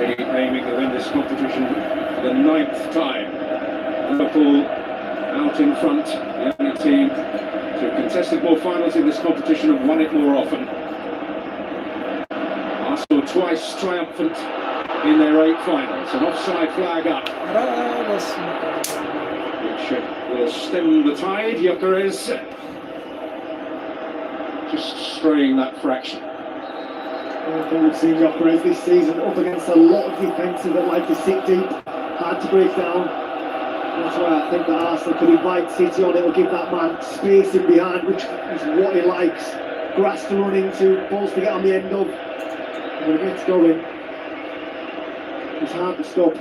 City aiming to win this competition for the 9th time. Liverpool out in front, the only team to have contested more finals in this competition and won it more often. Arsenal twice triumphant in their 8 finals. An offside flag up, which will stem the tide. Gyökeres just straying that fraction. We've seen Gyökeres this season up against a lot of defensive that like to sit deep, hard to break down. That's why I think that Arsenal could invite City on it, or give that man space in behind, which is what he likes. Grass to run into, balls to get on the end of. And when it gets going, it's hard to stop.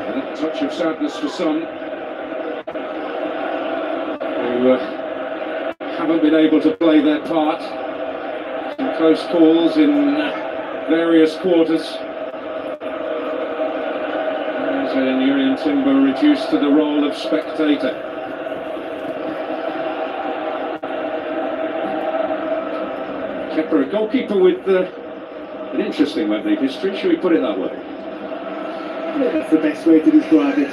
And a touch of sadness for some who haven't been able to play their part. Some close calls in various quarters. As Urian Timber reduced to the role of spectator. Kepa, a goalkeeper with an interesting Wembley history, should we put it that way? Yeah, that's the best way to describe it.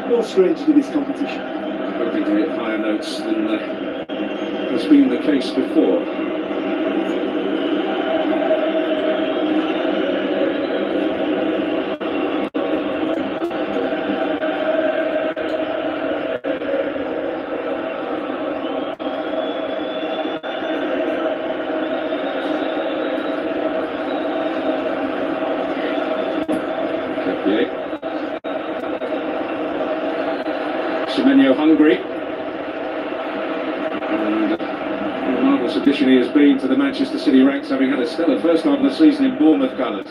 No stranger to this competition. Hoping to hit higher notes than has been the case before. Semenyo hungry, and a marvellous addition he has been to the Manchester City ranks, having had a stellar first half of the season in Bournemouth colours.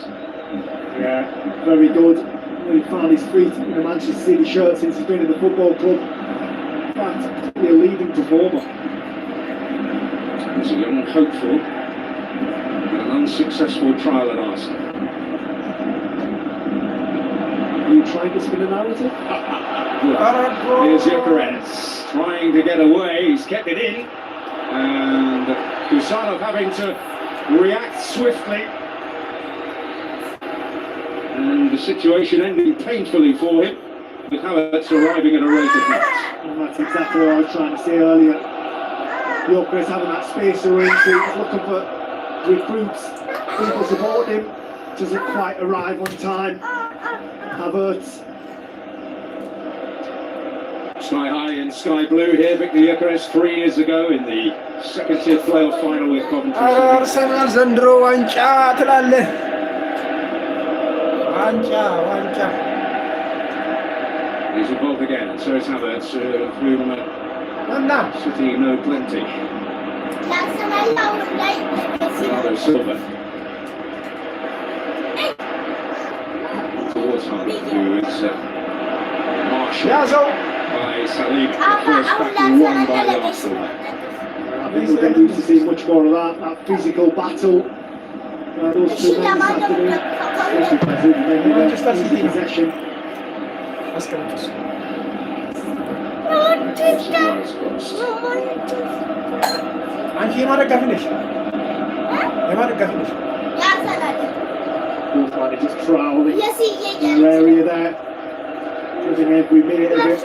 Yeah, very good. Really found his feet in the Manchester City shirt since he's been in the football club. In fact, a leading performer. He's a young hopeful, and an unsuccessful trial at Arsenal. Are you trying to spin a narrative? Here's Gyökeres trying to get away, he's kept it in, and Kusanov having to react swiftly, and the situation ending painfully for him, with Havertz arriving at a rate of knots. And that's exactly what I was trying to say earlier. Gyökeres having that space to run to, he's looking for recruits, people support him, doesn't quite arrive on time. Havertz. Sky high and sky blue here, Victor Gyökeres 3 years ago in the second-tier playoff final with Coventry. Arsenal ዘንድሮ ዋንጫ ትላለህ? ዋንጫ. He's involved again, and so is Havertz, whom City know plenty. Bernardo Silva. Towards Havertz, who is Marshall. By Salib, the first battle won by the Arsenal. I think we'll get used to seeing much more of that physical battle. Those two men this afternoon. Especially possession. አንቺ የማደጋፊ ነሽ? የማደጋፊ ነሽ? Both managers prowling in your area there. Giving every minute of it.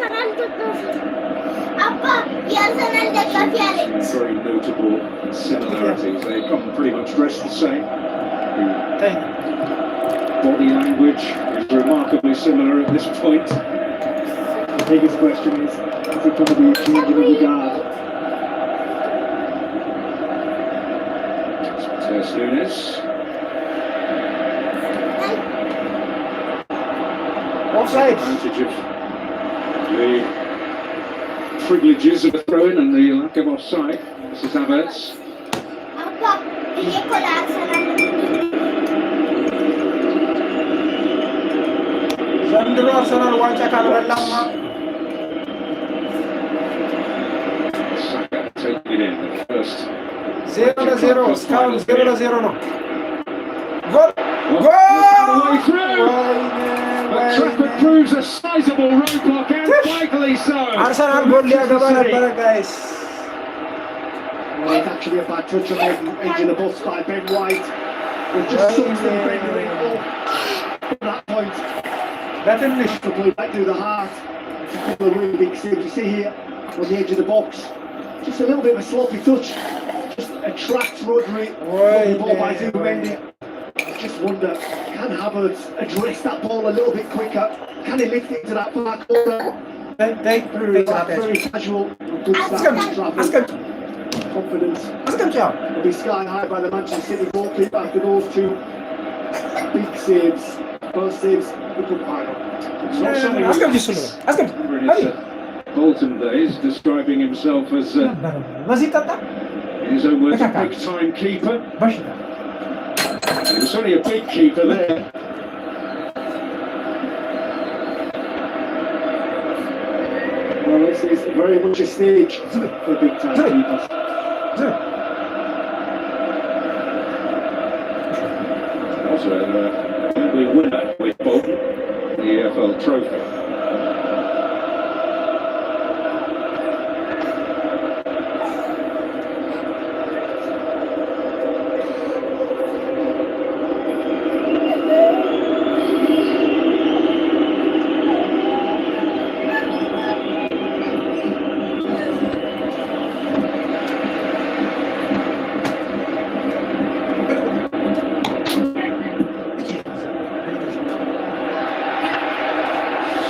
Very notable similarities. They come pretty much dressed the same. Body language is remarkably similar at this point. The biggest question is it going to be a change in regard? Tess Nunes. Offside. Advantage of the privileges of a throw-in and the lack of offside. This is Havertz. ዘንድሮ አርሰናል ዋንጫ ካልበላማ Saka taking it in the first. 0-0 እስካሁን 0-0 ነው። ጎል Way through. But Trafford proves a sizable roadblock, and vitally so. አርሰናል ጎል ሊያገባ ነበረ ጋይስ። Well, it's actually a bad touch on the edge of the box by Ben White. It just sucks the defender in off at that point. በትንሽ To play back through the heart. It's a couple of really big saves. You see here on the edge of the box. Just a little bit of a sloppy touch. Just attracts Rodri. The ball by Zubimendi. I just wonder, can Havertz address that ball a little bit quicker? Can he lift it to that far corner? Very casual. Good start. Confidence. Will be sky high by the Manchester City goalkeeper after those two big saves. Both saves, the good final. It's not something in his Bolton days, describing himself as, in his own words, a big-time keeper. He was only a big keeper there. Well, this is very much a stage for big-time keepers. Also, the winner with Bolton, the EFL Trophy.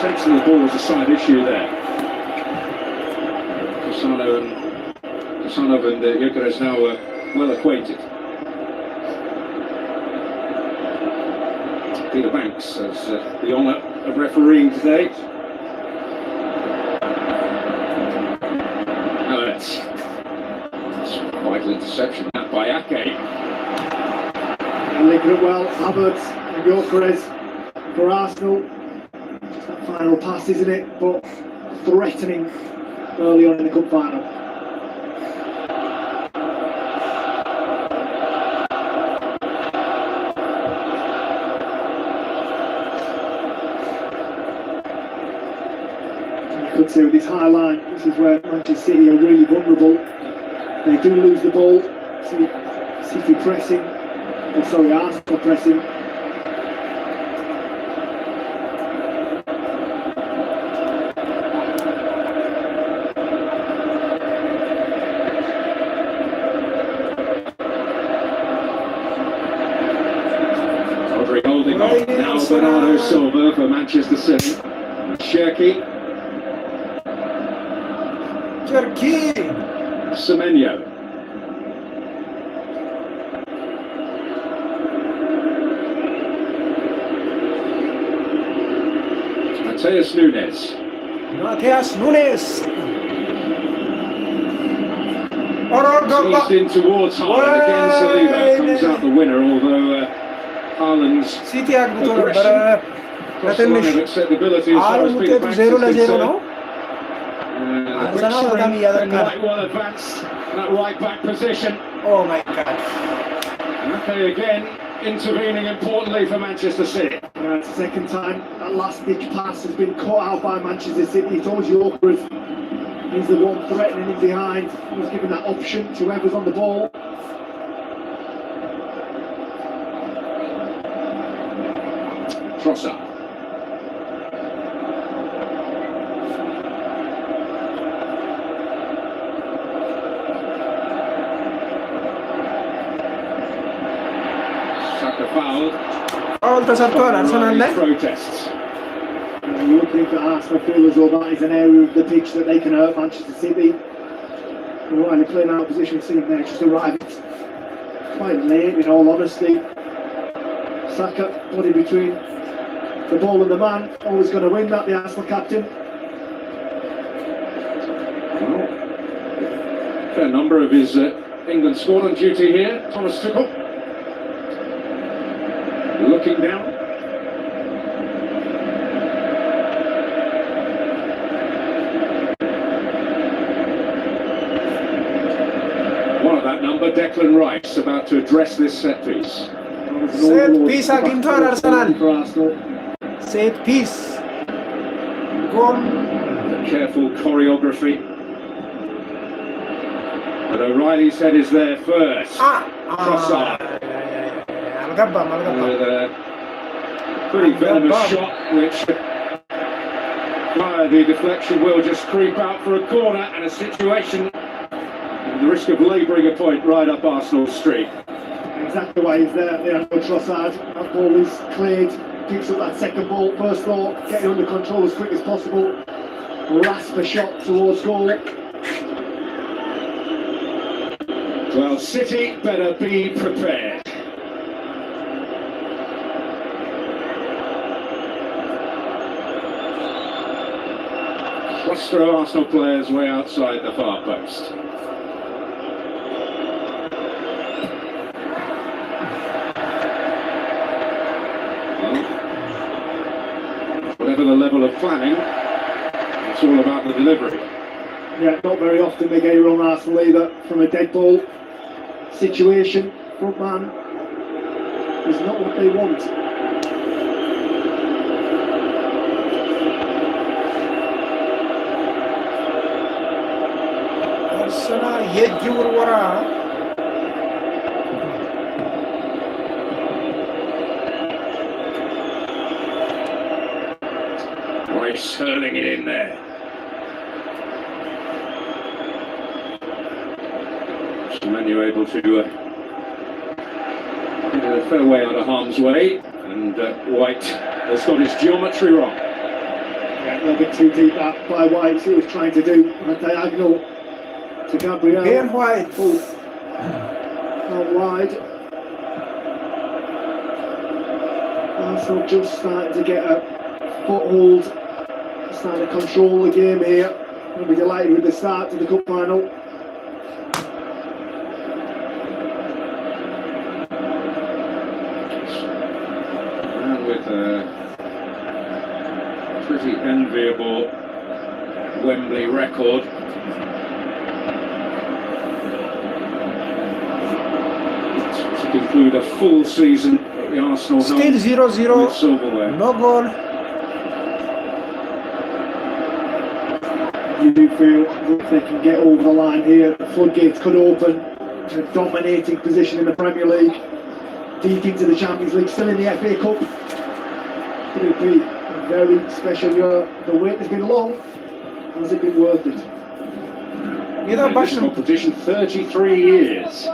Sensing the ball was a side issue there. Casanov and Gyökeres now well acquainted. Peter Banks has the honour of refereeing today. Now that's a vital interception that by Ake. And linking it well, Havertz and Gyökeres for Arsenal. Just that final pass, isn't it? But threatening early on in the cup final. You could say with this high line, this is where Manchester City are really vulnerable. They do lose the ball. City pressing. Arsenal pressing. Rodri holding on. Now Bernardo Silva for Manchester City. Cherki. Semenyo. Mateus Nunes. Eased in towards Haaland. Again, Saliba comes out the winner, although Haaland's cross the line of acceptability as far as Peter Banks is concerned. Right well advanced, that right back position. Oh my God. Okay, again, intervening importantly for Manchester City. It's the second time that last ditch pass has been caught out by Manchester City. He told you Gyökeres is the one threatening him behind. He was given that option to whoever's on the ball. Trossard. Saka fouled. Protests. You're looking for Arsenal feel as though that is an area of the pitch that they can hurt Manchester City. Right, they're playing out of position, seeing there just arrived quite late, in all honesty. Saka, body between the ball and the man, always going to win that, the Arsenal captain. Well, fair number of his England squad on duty here. Thomas Tuchel. Looking down. One of that number, Declan Rice, about to address this set piece. Set piece አግኝቷል አርሰናል። Set piece. Goal. Careful choreography. But O'Reilly's head is there first. Trossard. አልገባም With a pretty venomous shot, which via the deflection will just creep out for a corner and a situation with the risk of labouring a point right up Arsenal Street. Exactly why he's there. No Trossard. That ball is cleared. Picks up that second ball. First thought, getting under control as quick as possible. Rasp a shot towards goal. Well, City better be prepared. Cluster of Arsenal players way outside the far post. Well, whatever the level of planning, it's all about the delivery. Yeah, not very often they get it on Arsenal either. From a dead ball situation, front man is not what they want. አርሰናል የእጅ ውርወራ Rice hurling it in there. Manu able to get a fair way out of harm's way, and White has got his geometry wrong. Yeah, a little bit too deep that by White. He was trying to do a diagonal to Gabriel. Ben White. Out wide. Arsenal just starting to get a foothold, starting to control the game here. I'll be delighted with the start to the cup final. And with a pretty enviable Wembley record. To conclude a full season at the Arsenal Still home 0-0, with silverware. no goal. You do feel that they can get over the line here. The floodgates could open. A dominating position in the Premier League, deep into the Champions League, still in the FA Cup. Could it be a very special year? The wait has been long. Has it been worth it? You know, In this competition, 33 years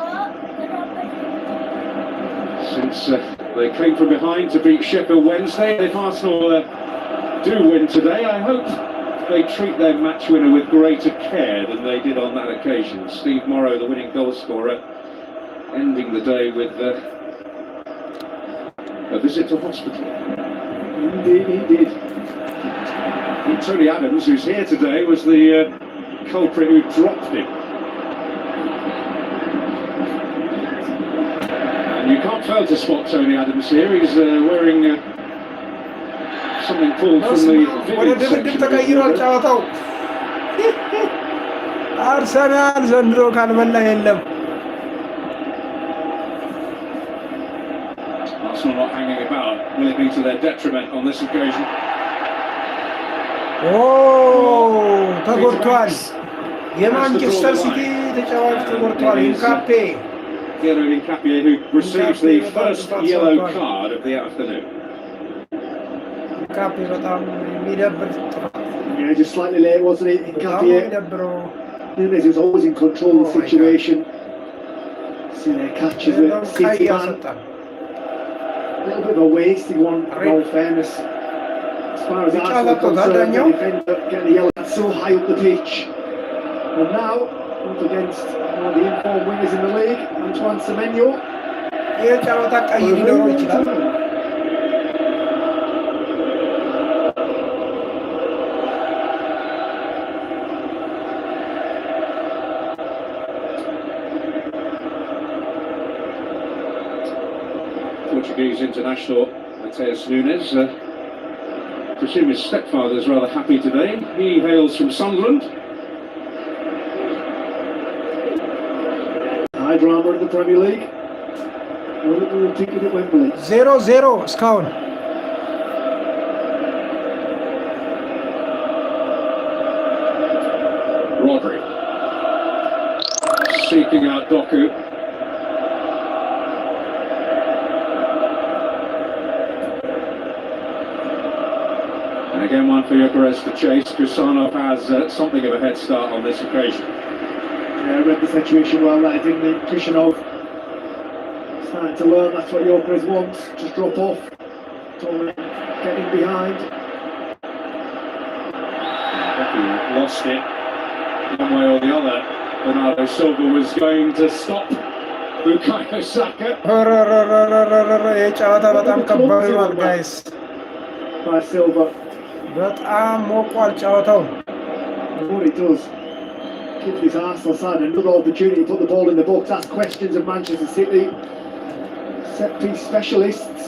since they came from behind to beat Sheffield Wednesday. If Arsenal do win today, I hope they treat their match winner with greater care than they did on that occasion. Steve Morrow, the winning goal scorer, ending the day with a visit to hospital. Indeed, he did. And Tony Adams, who's here today, was the culprit who dropped him. And you can't fail to spot Tony Adams here. He's wearing something pulled from the ወደ vivid ድብድብ section of his ተቀይሯል wardrobe. ጨዋታው። አርሰናል ዘንድሮ ካልበላ የለም። Arsenal not hanging about. Will it be to their detriment on this occasion? ኦ ተጎድቷል። የማንቸስተር ሲቲ ተጫዋች ተጎድቷል። ኢንካፔ Piero Incapie, who receives the first yellow card of the afternoon. ኢንካፔ በጣም የሚደብር ጥፋት። Yeah, just slightly late, wasn't it? በጣም Incapie. የሚደብረው Nunes was always in control of the situation. See there, catches it. ቀይ City man. ያሰጣል። A little bit of a wasted one, in all fairness. As far as Which Arsenal other are concerned, Daniel? the defender getting the yellow so high up the pitch. And now, up against one of the informed wingers in the league, Antoine Semenyo. ይህ ጨዋታ ቀይ ሊኖረው ይችላል። Portuguese international Mateus Nunes. I presume his stepfather is rather happy today. He hails from Sunderland. High drama in the Premier League. Will it be repeated at Wembley? 0-0 እስካሁን Rodri. seeking out Doku. And again, one for Gyökeres to chase. Kusanov has something of a head start on this occasion. Yeah, I read the situation well there, didn't he? Kusanov starting to learn that's what Gyökeres wants. Just drop off. Don't let him get in behind. Doku lost it one way or the other. Bernardo Silva was going to stop Bukayo Saka. ጨዋታ በጣም ከባድ ነው ጋይስ By Silva. በጣም ሞቋል ጨዋታው What he does, gives his Arsenal side another opportunity to put the ball in the box, ask questions of Manchester City. Set piece specialists.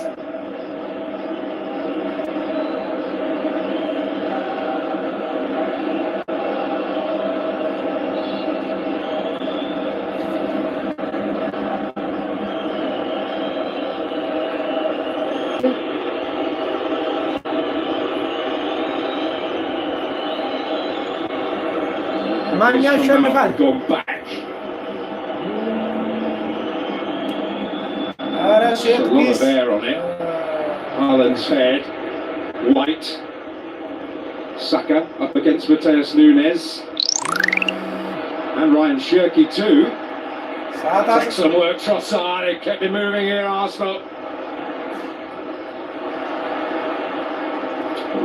ማን ያሸንፋል? Gone back. ኧረ There's ሴት a lot ፒስ of air on it. Haaland's head. White. Saka up against Mateus Nunes. And Ryan Shirky too. ሰዓታት Excellent work, Trossard. It kept it moving here, Arsenal.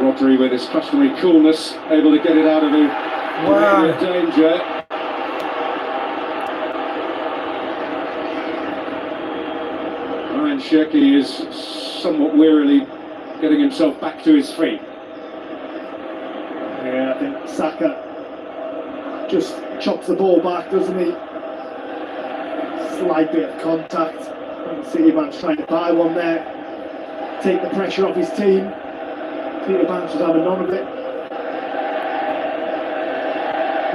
Rodri with his customary coolness, able to get it out of him. Wow. Danger. Ryan Shirky is somewhat wearily getting himself back to his feet. Yeah, I think Saka just chops the ball back, doesn't he? Slight bit of contact. And City man's trying to buy one there. Take the pressure off his team. Peter Banks was having none of it.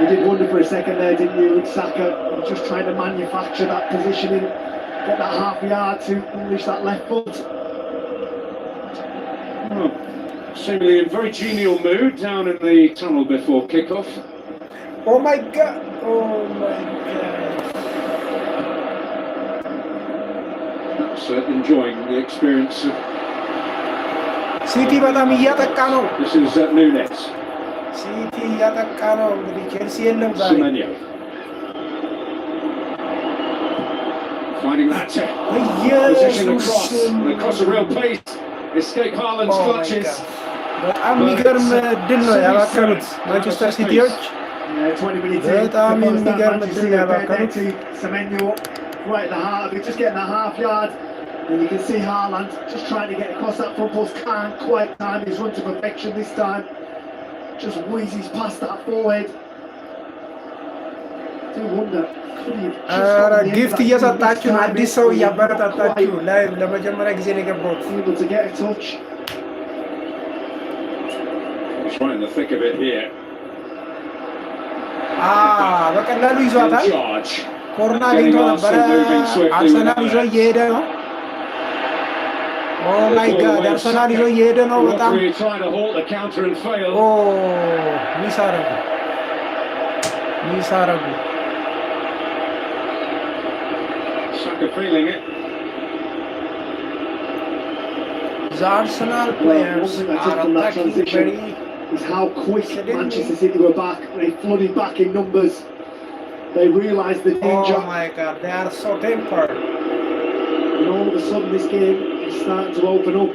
You did wonder for a second there, didn't you, with Saka? Just trying to manufacture that positioning, get that half yard to unleash that left foot. Oh, seemingly in very genial mood down in the tunnel before kickoff. ኦ ማይ ጋድ ኦ ማይ ጋድ Perhaps enjoying the experience of. ሲቲ በጣም እያጠቃ ነው This is Nunes. ሲቲ እያጠቃ ነው እንግዲህ ቼልሲ የለም ዛሬ Semenyo. Finding that position across. And across a real pace. Escape Haaland's clutches. በጣም የሚገርም ድል ነው ያባከኑት ማንቸስተር ሲቲዎች Yeah, 20 minutes በጣም in. የሚገርም ድል ነው ያባከኑት Semenyo right at the heart of it, just getting that half yard. And you can see Haaland just trying to get across that front post, can't quite time his run to perfection this time. Just wheezes past that forward. Do wonder, could he have just ኧረ got the end of ጊፍት that እየሰጣችሁ ነው this አዲስ time? ሰው እያበረታታችሁ ላይ ለመጀመሪያ ጊዜ ነው የገባሁት Able to get a touch. It's right in the thick of it here. በቀላሉ In ይዟታል charge. ኮርና አግኝቶ ነበረ አርሰናል ይዞ እየሄደ ነው ኦ ማይ ጋድ አርሰናል ይዞ እየሄደ ነው በጣም Rodri trying to halt the counter and fail. ኦ ሚስ አረጉ Saka feeling it. The Arsenal players One thing I took are from that attacking transition very is how quick Suddenly. Manchester City were back. They flooded back in numbers. They realised the danger. oh my god they are so tempered And all of a sudden this game is starting to open up.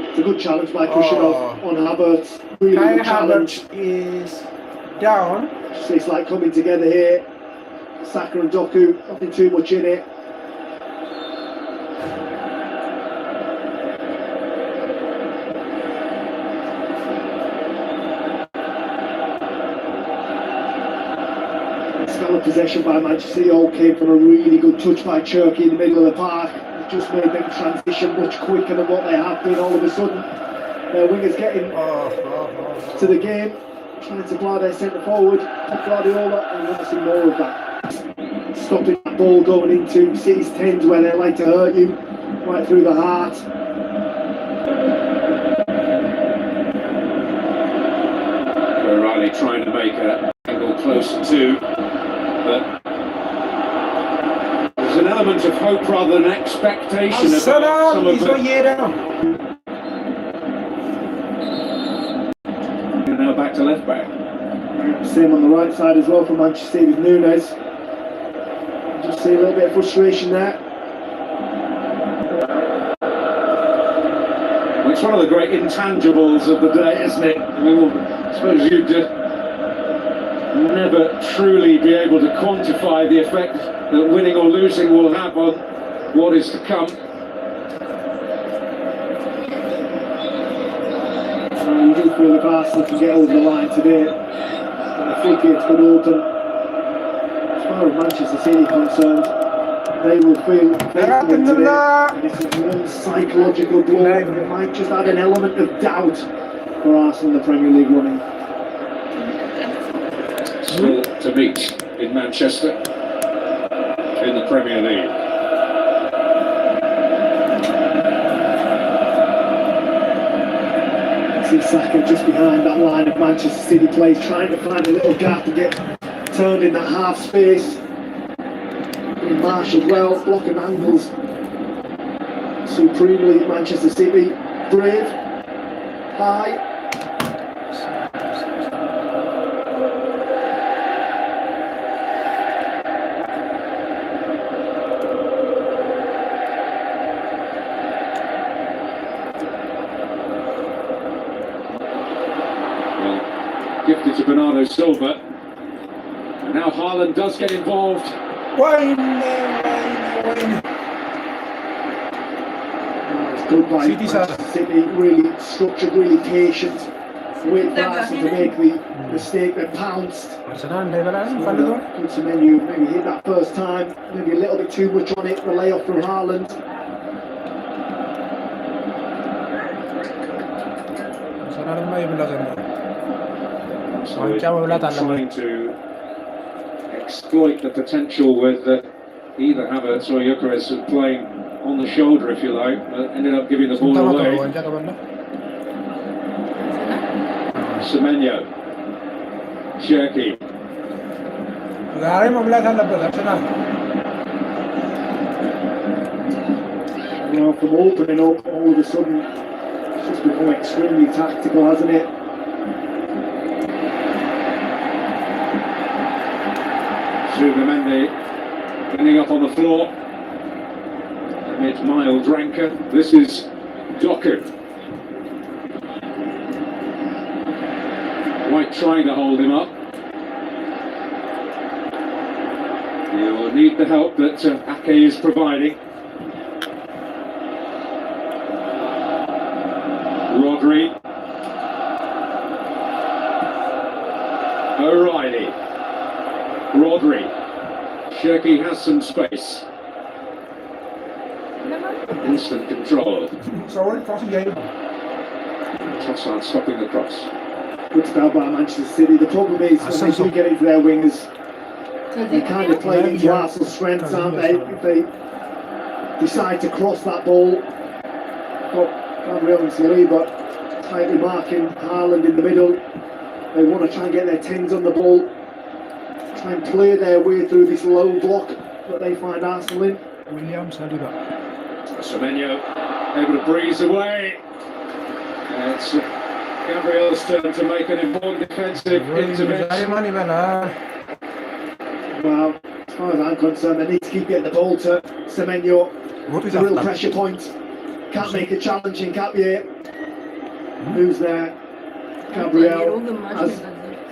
It's a good challenge by Kusanov on Havertz. Really Kai good challenge. Havertz is down So it's like coming together here. Saka and Doku, nothing too much in it. Stellar possession by Manchester City, all came from a really good touch by Cherky in the middle of the park. It just made them transition much quicker than what they have been. All of a sudden, their wingers getting to the game, trying to ply their centre forward, Guardiola, and we want to see more of that. Stopping that ball going into City's tens where they like to hurt you, right through the heart. O'Reilly trying to make an angle closer to, but hope rather than expectation about Assalam, some of he's not the... here now. And now back to left back. Same on the right side as well for Manchester City with Nunes. Just see a little bit of frustration there. It's one of the great intangibles of the day, isn't it? I mean, I suppose you'd never truly be able to quantify the effect that winning or losing will have on what is to come. You do feel if Arsenal can get over the line today, the floodgates could open. As far as Manchester City concerned, they will feel confident today. And it's a real psychological blow. It might just add an element of doubt for Arsenal in the Premier League running. Still to meet in Manchester in the Premier League. See Saka just behind that line of Manchester City players, trying to find a little gap and get turned in that half space. And Marshall well, blocking angles supremely. Manchester City, brave, high. Gifted to Bernardo Silva. And now Haaland does get involved. Wine. It's good by Manchester City, really structured, really patient. Wait for Arsenal to make the mistake, they pounced. Good to maybe hit that first time, maybe a little bit too much on it, the layoff from Haaland. So trying to exploit the potential with either Havertz or Gyökeres playing on the shoulder, if you like, but ended up giving the ball away. Semenyo, Cherki. Well, from opening up, all of a sudden, it's just become extremely tactical, hasn't it? Zubimendi ending up on the floor amid mild rancor. This is Doku. White trying to hold him up. You'll need the help that Ake is providing. Rodri. O'Reilly. Rodri. Cherki has some space. Instant control. Trossard stopping the cross. Good spell by Manchester City. The problem is when they do get into their wingers, they kind of play into Arsenal's strengths, aren't they? If they decide to cross that ball, Gabriel and Saliba tightly marking Haaland in the middle. They want to try and get their tens on the ball, try and play their way through this low block that they find Arsenal in. Semenyo able to breeze away. It's Gabriel's turn to make an important defensive intervention. Well, as far as I'm concerned, they need to keep getting the ball to Semenyo. It's a real pressure point. Can't make it challenging, Capie. Who's there? Gabriel.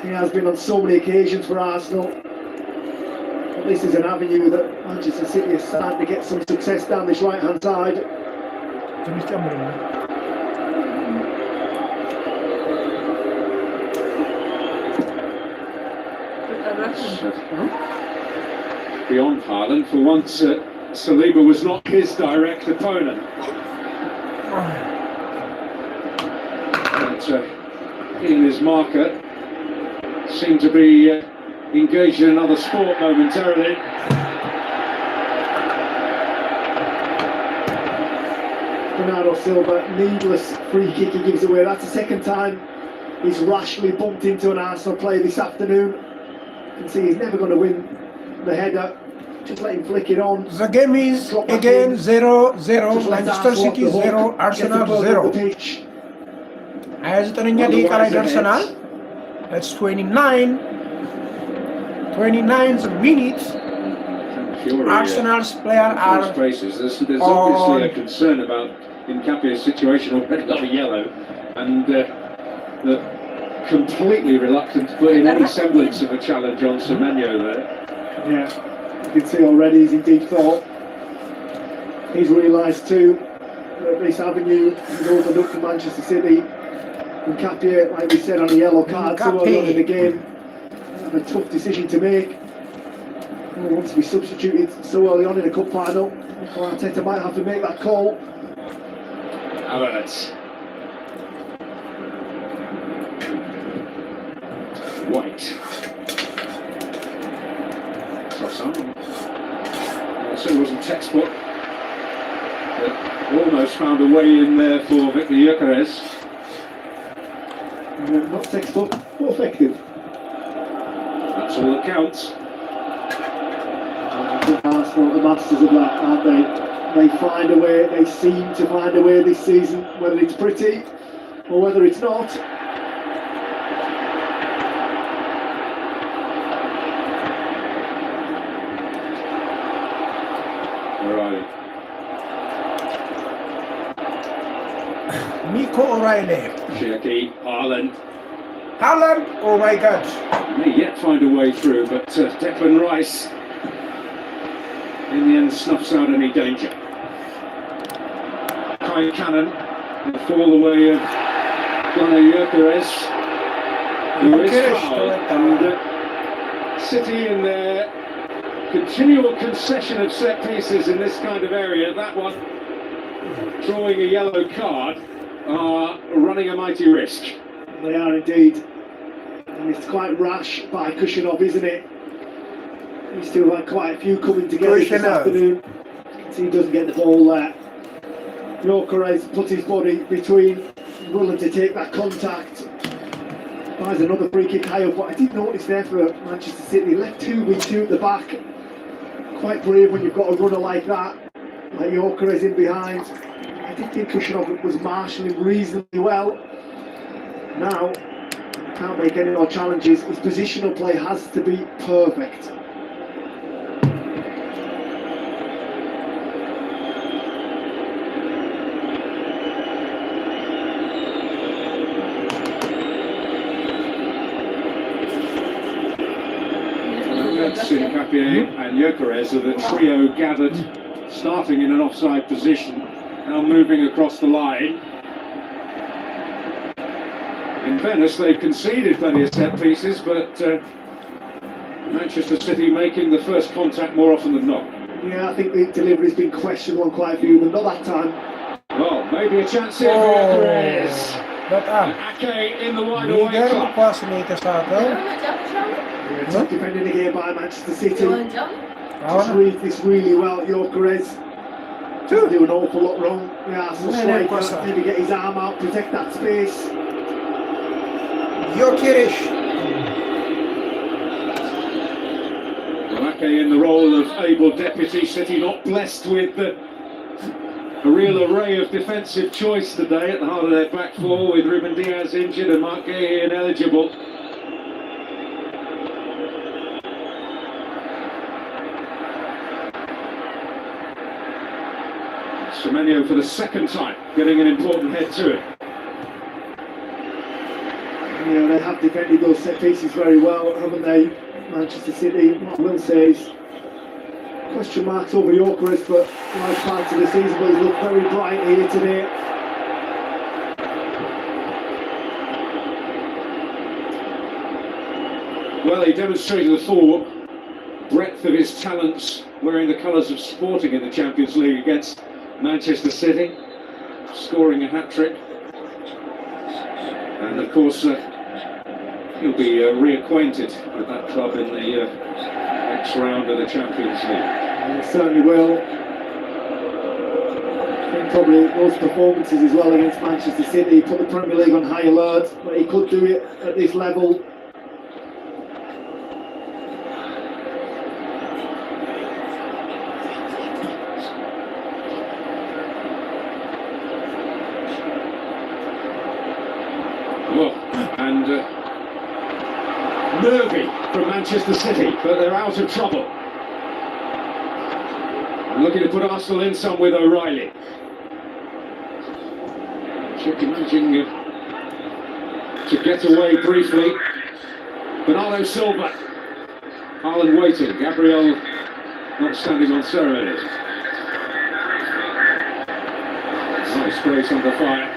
He has been on so many occasions for Arsenal. But this is an avenue that Manchester City is starting to get some success down this right-hand side. Beyond Haaland, for once Saliba was not his direct opponent. But he and his marker seem to be engaged in another sport momentarily. Bernardo Silva, needless free kick he gives away. That's the second time he's rashly bumped into an Arsenal player this afternoon. You can see he's never going to win the header. Just let him flick it on. The game is again 0-0. Manchester City 0, Arsenal 0. 29ኛ ደቂቃ ላይ ደርሰናል። That's 29th minute. Arsenal's player are there's obviously a concern about Nkapie's situation already on a yellow, and completely reluctant to put in any semblance of a challenge on Semenyo there. Yeah, you can see already he's in deep thought. He's realised too that this avenue has opened up for Manchester City. Nkapie, like we said, on a yellow card so early on in the game, have a tough decision to make. He wants to be substituted so early on in a cup final. Arteta might have to make that call. Havertz. White. So it wasn't textbook, but almost found a way in there for Victor Gyökeres. Not textbook, but effective. That's all that counts. Arsenal are the masters of that, aren't they? They find a way, they seem to find a way this season, whether it's pretty or whether it's not. Nico O'Reilly. Cherki, Haaland. Oh my God. May yet find a way through, but Declan Rice in the end snuffs out any danger. Kai Cannon will fall the way of Gyökeres, who is fouled, and City in their continual concession of set pieces in this kind of area, that one drawing a yellow card, are running a mighty risk. They are indeed, and it's quite rash by Kushinov, isn't it? He's still had quite a few coming together this afternoon. So he doesn't get the ball there. Gyökeres puts his body between, willing to take that contact. Buys another free kick high up, but I did notice there for Manchester City, left 2v2 at the back. Quite brave when you've got a runner like that, like Gyökeres in behind. I did think Kushinov was marshalling reasonably well. Now, can't make any more challenges. His positional play has to be perfect. Nkapie and Gyökeres are the trio gathered, starting in an offside position, now moving across the line. In fairness, they've conceded plenty of set pieces, but Manchester City making the first contact more often than not. Yeah, I think the delivery's been questioned on quite a few of them, not that time. Well, maybe a chance here for Gyökeres. But Ake in the wide away Bigger club. pass later starter. Tough defending again by Manchester City. Just reads this really well, Gyökeres. Doesn't do an awful lot wrong. The Arsenal striker, maybe get his arm out, protect that space. Gyökeres. Ake in the role of able deputy. City not blessed with a real array of defensive choice today at the heart of their back four, with Ruben Diaz injured and Mark Guehi ineligible. Semenyo for the second time getting an important head to it. Yeah, they have defended those set pieces very well, haven't they? Manchester City. What I will say is question marks over Gyökeres for large parts of the season, but he's looked very bright here today. Well, he demonstrated the full breadth of his talents wearing the colours of Sporting in the Champions League against Manchester City, scoring a hat-trick. And of course, he'll be reacquainted with that club in the next round of the Champions League. He certainly will. I think probably those performances as well against Manchester City put the Premier League on high alert, but he could do it at this level. nervy from Manchester City, but they're out of trouble. Looking to put Arsenal in some with O'Reilly. Chelsea managing to get away briefly. Bernardo Silva. Haaland waiting. Gabriel not standing on ceremony. Nice brace under fire.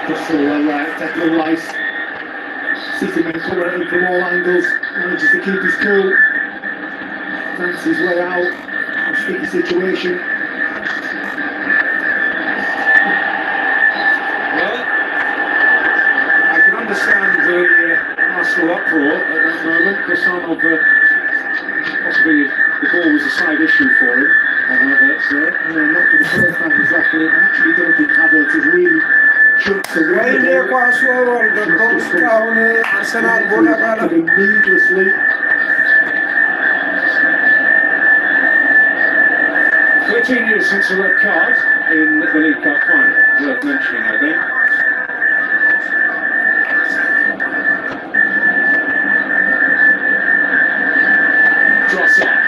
Declan Rice. City men coming at him from all angles. Manages to keep his cool. Dances his way out. A sticky situation. Well, I can understand the Arsenal uproar at that moment. The son of possibly the ball was a side issue for him. Havertz there. No, not for the first time exactly. I actually don't think Havertz has really jumped the Wayne qua suo gol con Arsenal buona needlessly. 13 years since a red card in the League Cup final. Worth mentioning, I think. Trossard.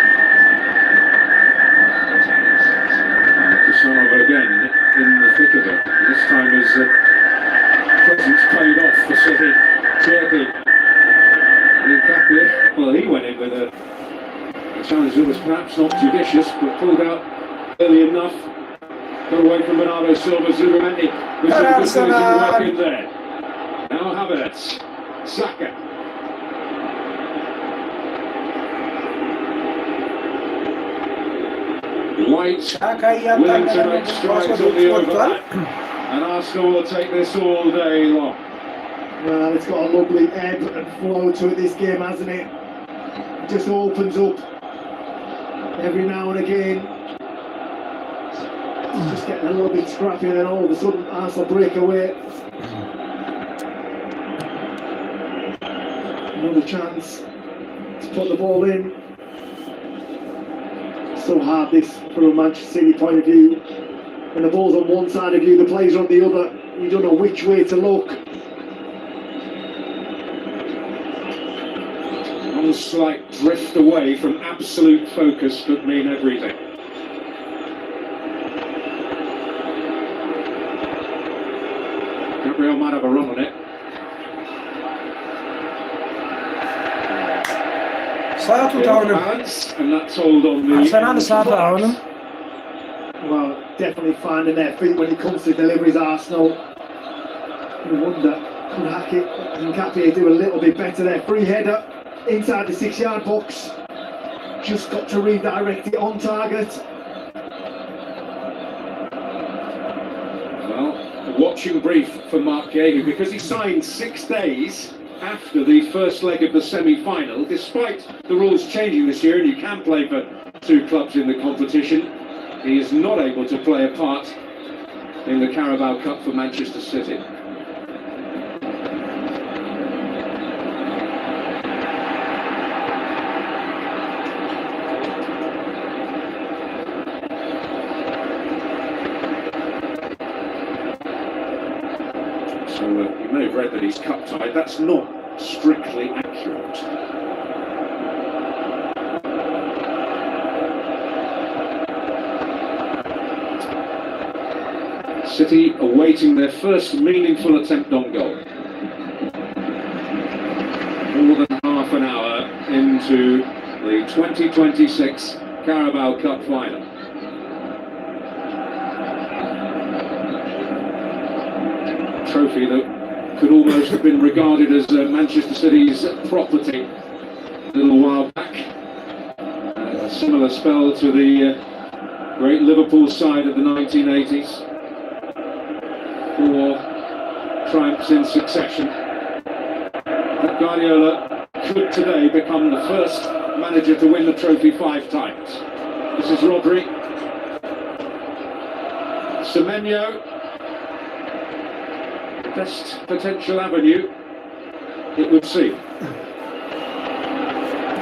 Cristiano again in the thick of it. This time his presence paid off for City. Turkey. Well, he went in with a challenge that was perhaps not judicious, but pulled out early enough. Got away from Bernardo Silva. Zubimendi with some good finishing work in there. Now Havertz. Saka. White willing to make strides on the overlap. And Arsenal will take this all day long. Well, it's got a lovely ebb and flow to it, this game, hasn't it? It just opens up every now and again. It's just getting a little bit scrappy, and then all of a sudden Arsenal break away. Another chance to put the ball in. So hard this from a Manchester City point of view. When the ball's on one side of you, the players on the other, you don't know which way to look. One slight drift away from absolute focus could mean everything. Gabriel might have a run on it. Balance, and that's hold on the Well, definitely finding their feet when it comes to deliveries, Arsenal. No wonder could Hackett and Nkapie do a little bit better there. Free header inside the 6-yard box. Just got to redirect it on target. Well, a watching brief for Mark Gahey, because he signed 6 days after the first leg of the semi-final, despite the rules changing this year and you can play for 2 clubs in the competition. He is not able to play a part in the Carabao Cup for Manchester City. So you may have read that he's cup-tied. That's not strictly accurate. City awaiting their first meaningful attempt on goal. More than half an hour into the 2026 Carabao Cup final. Trophy that could almost have been regarded as Manchester City's property a little while back. A similar spell to the great Liverpool side of the 1980s. 4 triumphs in succession. Pep Guardiola could today become the first manager to win the trophy 5 times. This is Rodri. Semenyo. Best potential avenue, it would seem.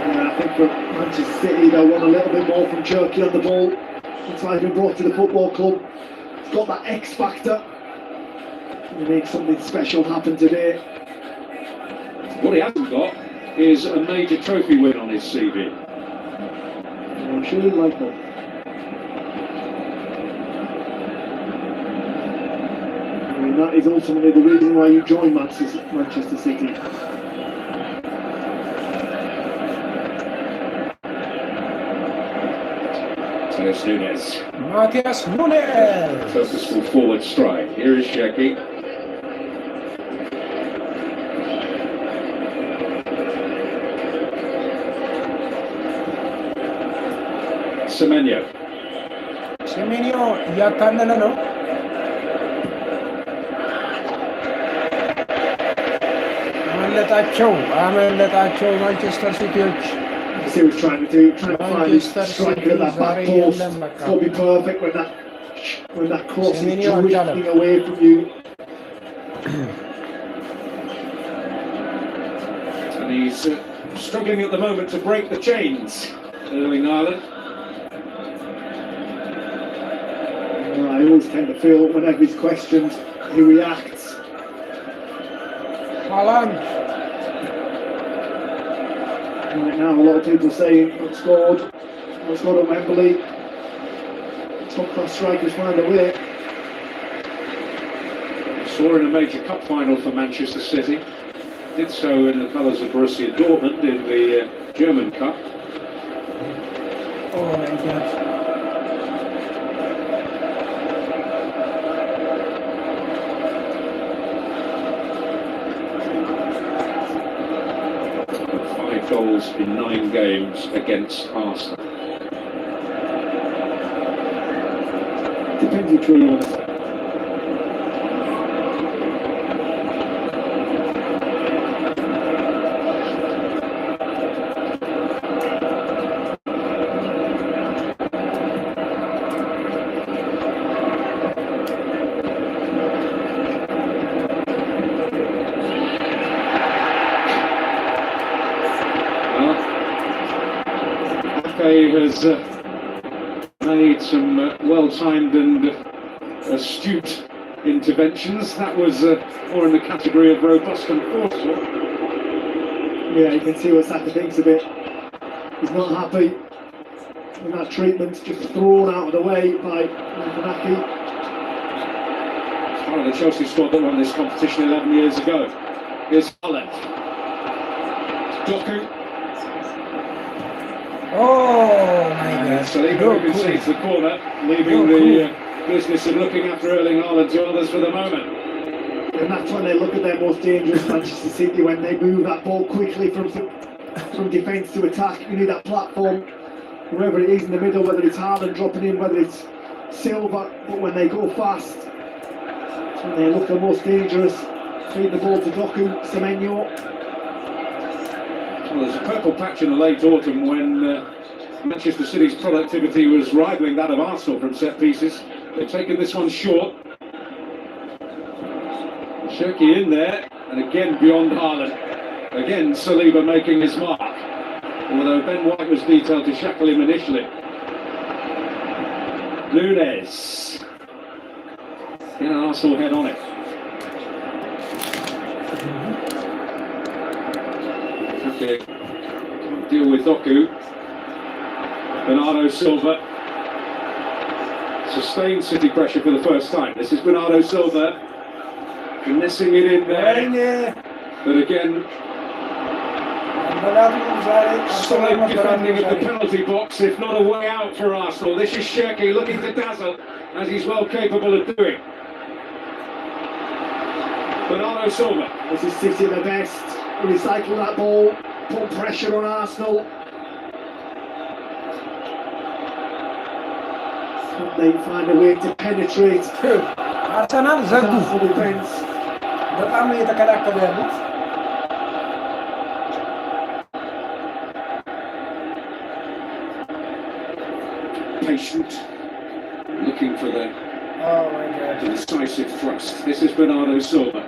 Yeah, I think for Manchester City, they'll want a little bit more from Cherki on the ball. It's like he's been brought to the football club. He's got that X factor. He makes something special happen today. What he hasn't got is a major trophy win on his CV. I'm sure he'd like that. I mean, that is ultimately the reason why you join Manchester City. There's Nunes. Matias Nunes. Purposeful forward stride. Here is Sheki. Semenyo. Semenyo እያታለለ ነው። አመለጣቸው ማንቸስተር ሲቲዎች። He was trying to find his striker at that back post. It'll be perfect when that cross is drifting away from you. And he's struggling at the moment to break the chains, Erling Haaland. I always tend to feel whenever he's questioned, he reacts. Haaland. Right now, a lot of people saying not scored at Wembley. Top class strikers find a way. Saw in a major cup final for Manchester City. Did so in the colours of Borussia Dortmund in the German Cup. Oh my God. 5 goals in 9 games against Arsenal. Depends which way you want to say. Has made some well-timed and astute interventions. That was more in the category of robust and forceful. Yeah, you can see what Saka thinks of it. He's not happy. And that treatment's just thrown out of the way by Naki. It's part of the Chelsea squad that won this competition 11 years ago. Here's Haaland. Doku. Oh my God. Saliba concedes the corner, leaving the business of looking after Erling Haaland to others for the moment. And that's when they look at their most dangerous Manchester City, when they move that ball quickly from defence to attack. You need that platform, whoever it is in the middle, whether it's Haaland dropping in, whether it's Silva, but when they go fast, that's when they look the most dangerous. Feed the ball to Doku, Semenyo. Well, there's a purple patch in the late autumn when Manchester City's productivity was rivaling that of Arsenal from set pieces. They've taken this one short. Shirky in there, and again beyond Haaland. Again Saliba making his mark. Although Ben White was detailed to shackle him initially. Nunes. Yeah, Arsenal head on it. Okay, can't deal with Doku. Bernardo Silva. Sustained City pressure for the first time. This is Bernardo Silva. Finessing it in there. But again, solid defending of the penalty box, if not a way out for Arsenal. This is Shirky looking to dazzle, as he's well capable of doing. Bernardo Silva. This is City at their best. Recycle that ball, put pressure on Arsenal. Can they find a way to penetrate? Arsenal ዘጉ። defense. በጣም ነው የተከላከሉ ያሉት። Patient, looking for the decisive thrust. This is Bernardo Silva.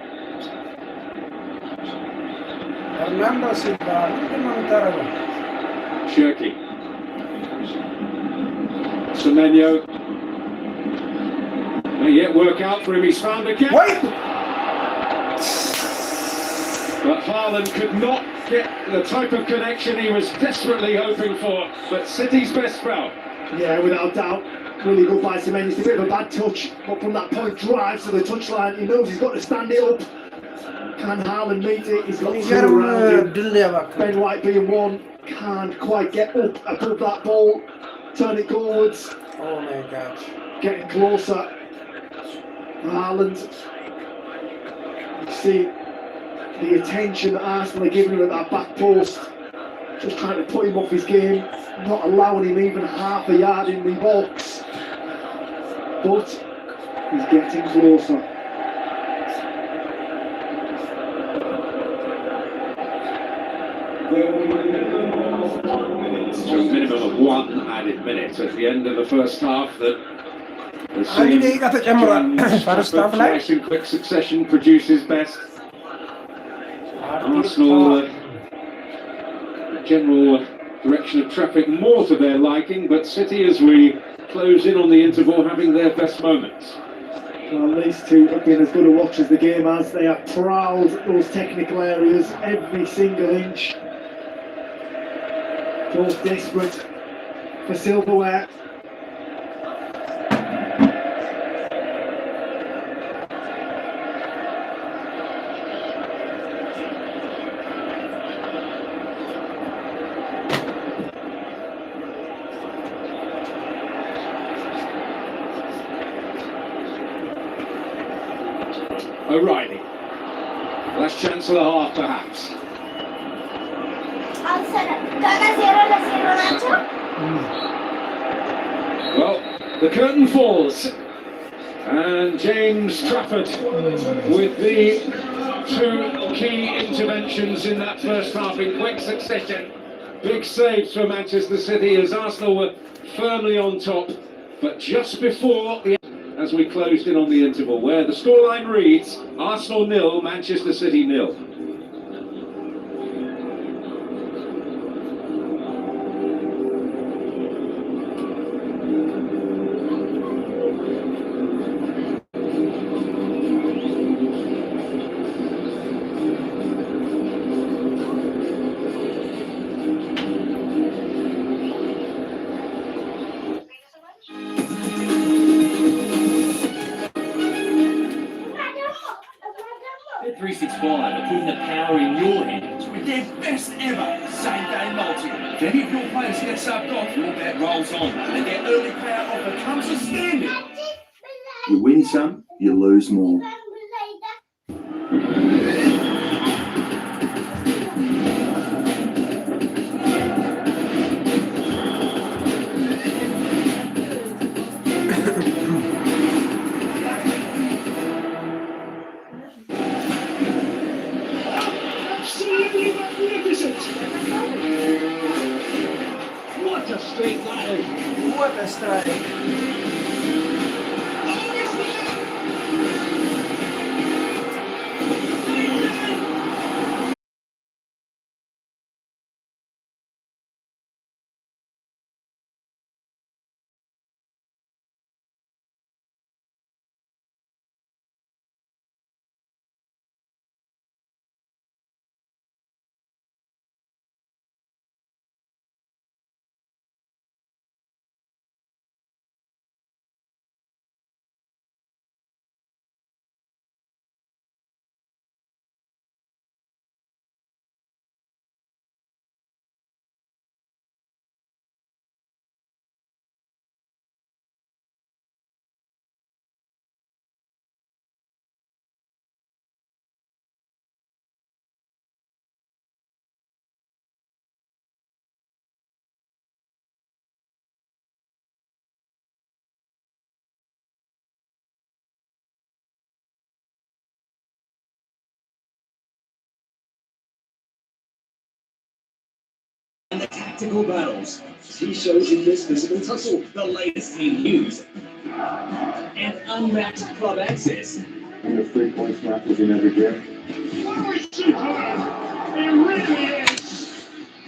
Fernando Silva, ምንድን ነው የምታደርገው? Shirky. Semenyo. May yet work out for him. He's found again. Wait! But Haaland could not get the type of connection he was desperately hoping for, but City's best spell. Yeah, without doubt. Really good by Semenyo. It's a bit of a bad touch, but from that point drives to the touchline. He knows he's got to stand it up. Can Haaland meet it? He's got two around him. Ben White being one, can't quite get up above that ball. Turn it goalwards. Oh my God. Getting closer. Haaland. You see the attention that Arsenal are giving him at that back post. Just trying to put him off his game. Not allowing him even half a yard in the box. But he's getting closer. A minimum of 1 added minute at the end of the first half that the same twice in quick succession produces best. Arsenal general direction of traffic more to their liking, but City, as we close in on the interval, having their best moments. Well, these two have been as good a watch as the game has. They are proud those technical areas, every single inch. Both desperate for silverware. O'Reilly. Last chance of the half, perhaps. Well, the curtain falls. And James Trafford with the 2 key interventions in that first half in quick succession. Big saves for Manchester City as Arsenal were firmly on top. But just before the as we closed in on the interval, where the scoreline reads Arsenal 0, Manchester City 0. Bet 365 are putting the power in your hands with their best ever same-game multi. If any of your players get subbed off, your bet rolls on, and their early payout offer comes as standard. You win some, you lose more. What a straight line! What a strike. And the tactical battles. He shows in this visible tussle the latest team news and unmatched club access. And the 3 points matches in every game.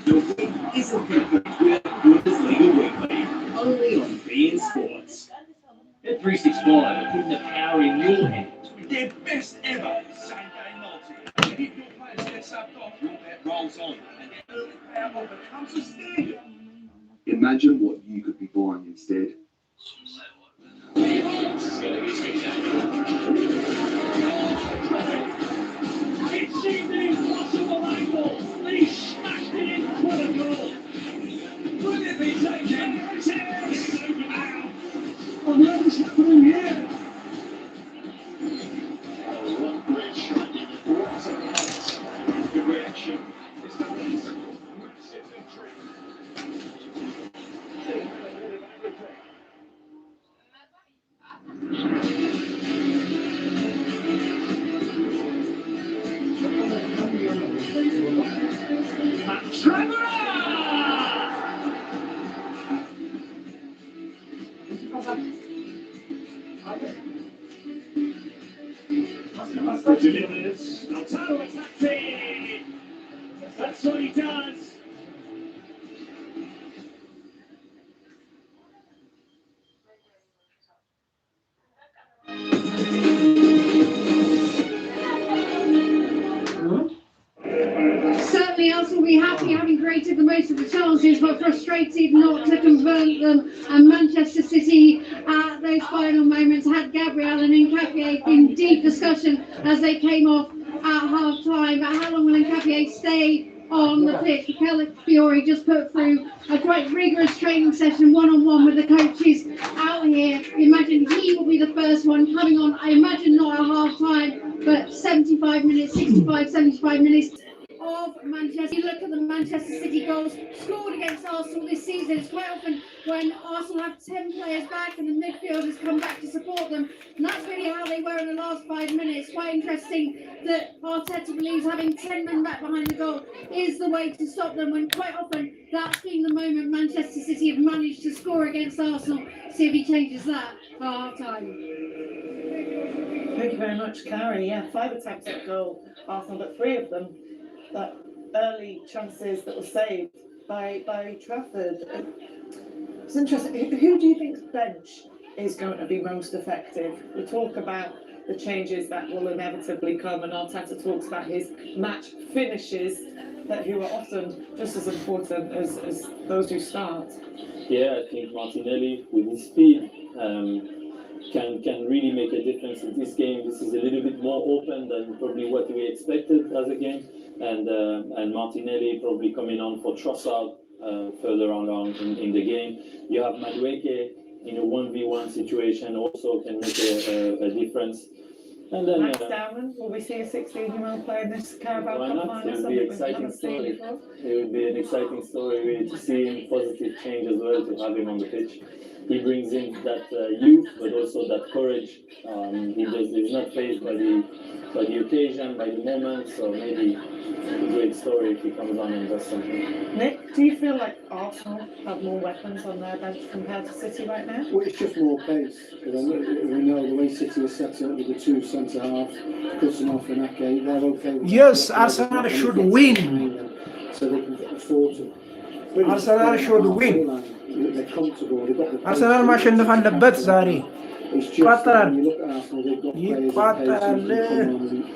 The week isn't perfect with Bundesliga Weekly, only on beIN Sports. Bet 365 are putting the power in your hands with their best ever same-game multi. If your players get subbed off, your bet rolls on. on, and their early power overcomes the standard. Imagine what you could be buying instead. It seemed an impossible angle, and he smashed it in for the goal. Will it be taken? It's over now. And what is happening here? What great striking. What a pass. The reaction is the massive victory. Delivers. Lautaro attacking. That's what he does. Certainly us will be happy having created the most of the challenges, but frustrated not to convert them. And Manchester City at those final moments had Gabriel and Nketiah in deep discussion as they came off at half time. But how long will Nketiah stay on the pitch? Mikel Fiore just put through a quite rigorous training session one-on-one with the coaches out here. Imagine he will be the first one coming on. I imagine not at half time, but 75 minutes, 65, 75 minutes of Manchester. You look at the Manchester City goals scored against Arsenal this season. It's quite often when Arsenal have 10 players back and the midfielders come back to support them. And that's really how they were in the last 5 minutes. Quite interesting that Arteta believes having 10 men back behind the goal is the way to stop them, when quite often that's been the moment Manchester City have managed to score against Arsenal. See if he changes that for half time. Thank you very much, Carrie. Yeah, 5 attempts at goal, Arsenal, but 3 of them that early chances that were saved by Trafford. It's interesting. Who do you think's bench is going to be most effective? We talk about the changes that will inevitably come, and Arteta talks about his match finishes, that who are often just as important as those who start. Yeah, I think Martinelli, with his speed, can really make a difference in this game. This is a little bit more open than probably what we expected as a game, and Martinelli probably coming on for Trossard further along in the game. You have Madueke in a 1v1 situation also can make a difference. And then Max Dowman, will we see a 16-year-old play in this Carabao Cup final? It would be an exciting story. It would be an exciting story really to see him, positive change as well, to have him on the pitch. He brings in that youth, but also that courage. He's not fazed by the occasion, by the moment. So maybe it's a great story if he comes on and does something. Nick, do you feel like Arsenal have more weapons on their bench compared to City right now? Well, it's just more pace. We know the way City are set up with the 2 centre halves, Kusanov and Ake, they're okay. Yes, Arsenal should win. So they can afford to. Arsenal should win. They're comfortable. They've got the አርሰናል ማሸነፍ አለበት ዛሬ። It's just ይቋጠራል። when you look at Arsenal, they've got players that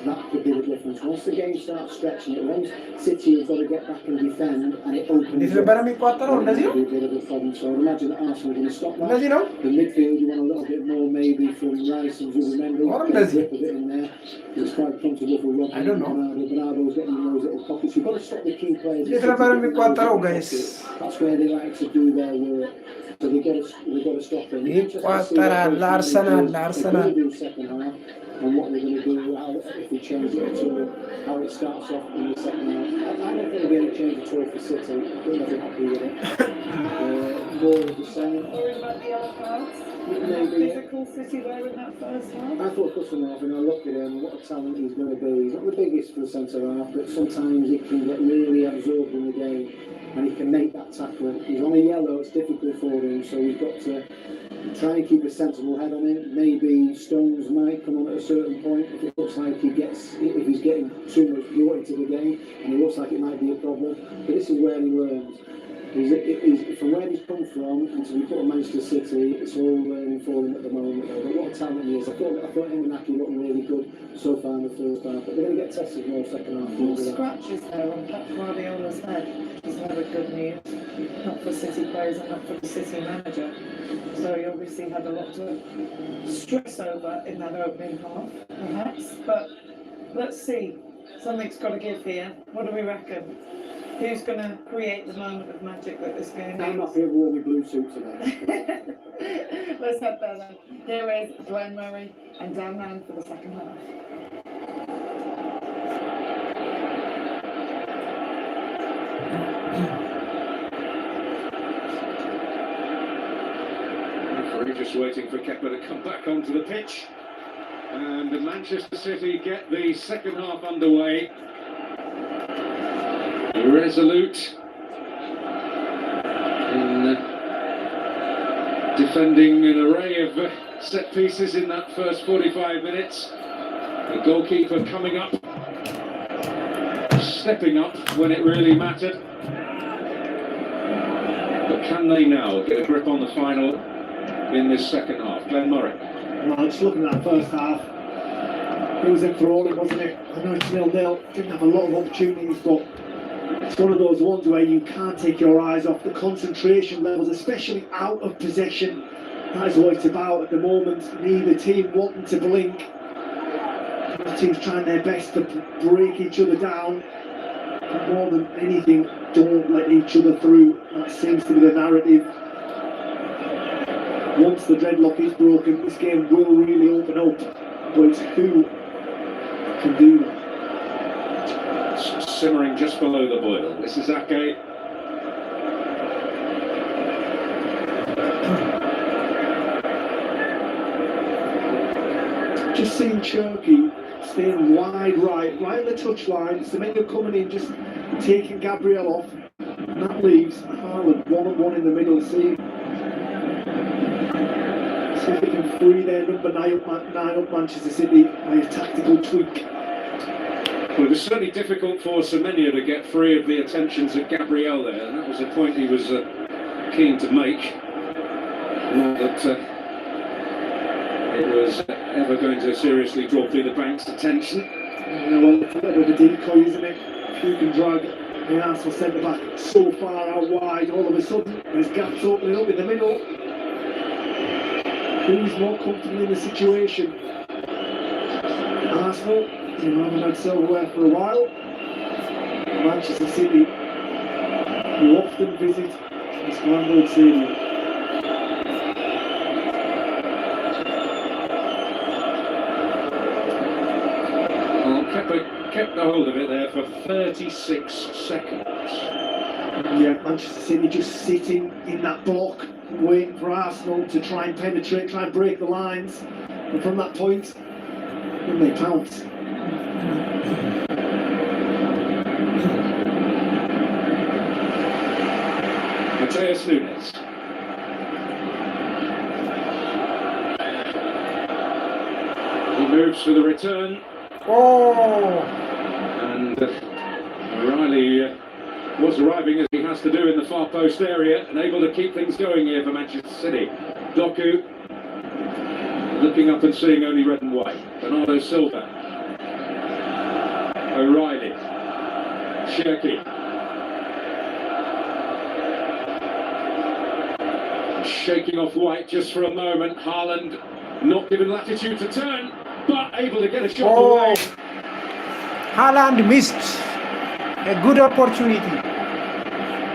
that could be the difference. Once the game starts stretching it, once City have got to get back and defend, and it opens እንዴት ነበር የሚቋጠረው? እንደዚህ ነው። a bit of a problem. So I imagine that Arsenal are going to stop that. እንደዚህ ነው። The midfield, you want a little bit more maybe from Rice and Zubimendi. Or እንደዚህ. Grip of it in there. It's quite comfortable for Rodri. I don't know. Bernardo's getting in those little pockets. You've got to stop the key players. እንዴት ነበር የሚቋጠረው guys? That's where they like to do their work. So they've got to stop them. ይቋጠራል ለአርሰናል ለአርሰናል Do second half and what they're going to do, if they change it to how it starts off in the second half. I don't think they're going to change the all for City. I think they'll be happy with it. More of the same. Worried about the yellow cards? Maybe. Physical City were in that first half? I thought Kusanov, and I look at him, what a talent he's going to be. He's not the biggest for the centre half, but sometimes he can get really absorbed in the game and he can make that tackle. He's on a yellow, it's difficult for him, so we've got to try and keep a sensible head on him. Maybe Stones might come on at a certain point if it looks like if he's getting too much brought into the game and it looks like it might be a problem. But this is where he learns. is from where he's come from and to be put at Manchester City, it's all for him at the moment. But what a talent he is. I thought him and Aki looked really good so far in the first half, but they're going to get tested more second half. More scratches there on Pep Guardiola's head is never good news, not for City players and not for the City manager. So he obviously had a lot to stress over in that opening half, perhaps. But let's see. Something's got to give here. What do we reckon? Who's going to create the moment of magic that this game I'm needs? happy with wore my blue suit today. Let's head there then. Here is Glenn Murray and Dan Mann for the second half. Referee just waiting for Kepa to come back onto the pitch. And Manchester City get the second half underway. Resolute in defending an array of set pieces in that first 45 minutes. The goalkeeper coming up, stepping up when it really mattered. But can they now get a grip on the final in this second half? Glenn Murray. Well, just looking at that first half, it was in for all, wasn't it? I know it's 0-0, didn't have a lot of opportunities, but it's one of those ones where you can't take your eyes off the concentration levels, especially out of possession. That is what it's about at the moment. Neither team wanting to blink. Both teams trying their best to break each other down. But more than anything, don't let each other through. That seems to be the narrative. Once the dreadlock is broken, this game will really open up. But it's who can do that. Simmering just below the boil. This is Ake. Just seeing Cherky staying wide right at the touchline. Semenyo coming in, just taking Gabriel off. And that leaves Haaland 1-on-1 in the middle. See if they can free their number 9 up Manchester City by a tactical tweak. Well, it was certainly difficult for Semenyo to get free of the attentions of Gabriel there, and that was a point he was keen to make. Not that it was ever going to seriously draw the bank's attention. Well, it's a bit of a decoy, isn't it? If you can drag the Arsenal centre-back so far out wide, all of a sudden there's gaps opening up in the middle. Who's more comfortable in the situation? Arsenal, who haven't had silverware for a while. Manchester City, who often visit this grand old stadium. Well, kept the hold of it there for 36 seconds. Yeah, Manchester City just sitting in that block, waiting for Arsenal to try and penetrate, try and break the lines. And from that point, when they pounce. Mateus Nunes. He moves for the return. Oh! And O'Reilly was arriving as he has to do in the far post area and able to keep things going here for Manchester City. Doku looking up and seeing only red and white. Bernardo Silva. O'Reilly. Cherky. Shaking off White just for a moment. Haaland not given latitude to turn, but able to get a shot away. Haaland missed a good opportunity. He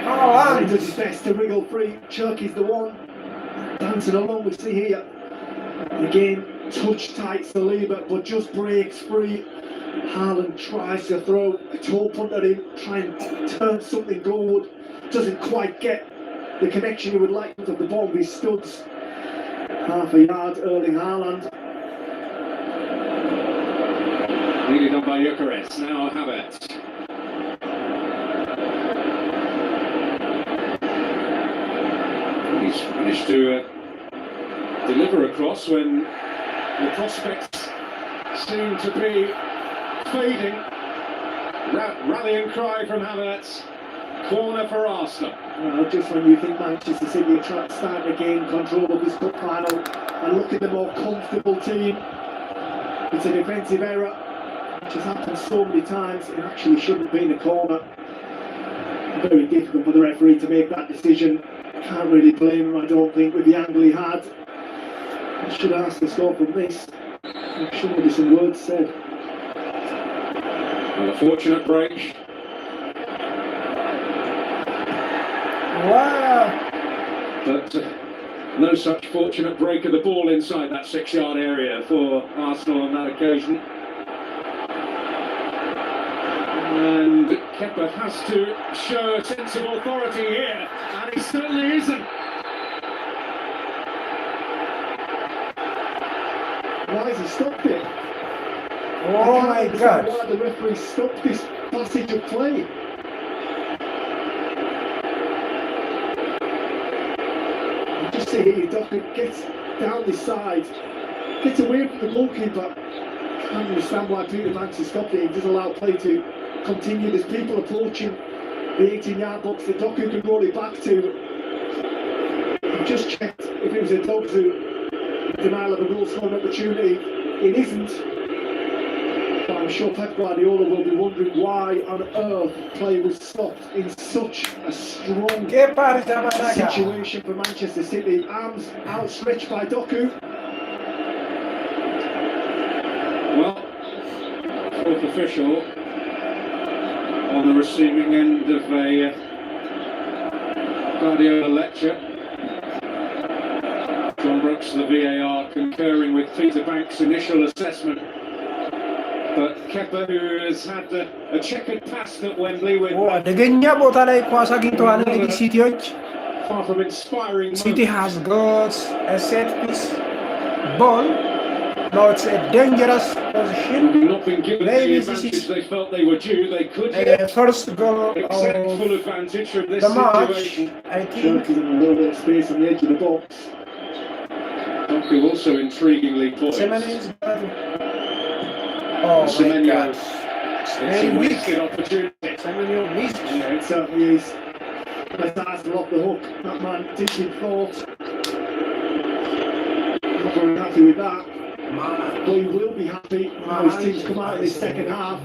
Haaland. does his best to wriggle free. Cherky's the one dancing along. We see here again, touch tight Saliba, but just breaks free. Haaland tries to throw a toe punt at him, try and turn something goalward. Doesn't quite get the connection he would like of the ball. He studs half a yard. Erling Haaland. Nearly done by Gyökeres. Now Havertz. He's managed to deliver across when the prospects seem to be fading. Rallying cry from Havertz. Corner for Arsenal. Well, just when you think Manchester City are trying to start to gain control of this cup final and look at the more comfortable team, it's a defensive error, which has happened so many times. It actually shouldn't be in a corner. Very difficult for the referee to make that decision. Can't really blame him, I don't think, with the angle he had. I should ask the score from this. I'm sure there'll be some words said. Well, a fortunate break. Wow. But no such fortunate break of the ball inside that 6-yard area for Arsenal on that occasion. And Kepa has to show a sense of authority here, and he certainly isn't. Why has he stopped it? Oh my God. Why the referee stopped this passage of play? Just see here, Doku gets down the side, gets away from the goalkeeper. I can't understand why Peter Manchester stopped it. He does allow play to continue. There's people approaching the 18-yard box that Doku can roll it back to. I've just checked if it was a Doku denial of a goal scoring opportunity. It isn't. But I'm sure Pep Guardiola will be wondering why on earth play was stopped in such a strong situation for Manchester City. Arms outstretched by Doku. Well, fourth official on the receiving end of a Guardiola lecture. John Brooks, the VAR, concurring with Peter Banks' initial assessment. But Kepa, who has had a checkered past at Wembley with አደገኛ ቦታ ላይ ኳስ አግኝተዋል እንግዲህ ሲቲዎች far from inspiring City has got a set piece ball. Now it's a dangerous position. not been given Maybe the this advantage is they felt they were due. They could first goal exact of full advantage from this the match, situation. I think. Shirky's in a little bit of space on the edge of the box. Doku also intriguingly poised. Semenyo is bad. Oh my Semenyo. God. It's Very a weak. wasted opportunity. Semenyo missed. Yeah, it certainly is. Let's ask off the hook. That man deep in thought. Not very happy with that. But he will be happy when his teams come out in this second half.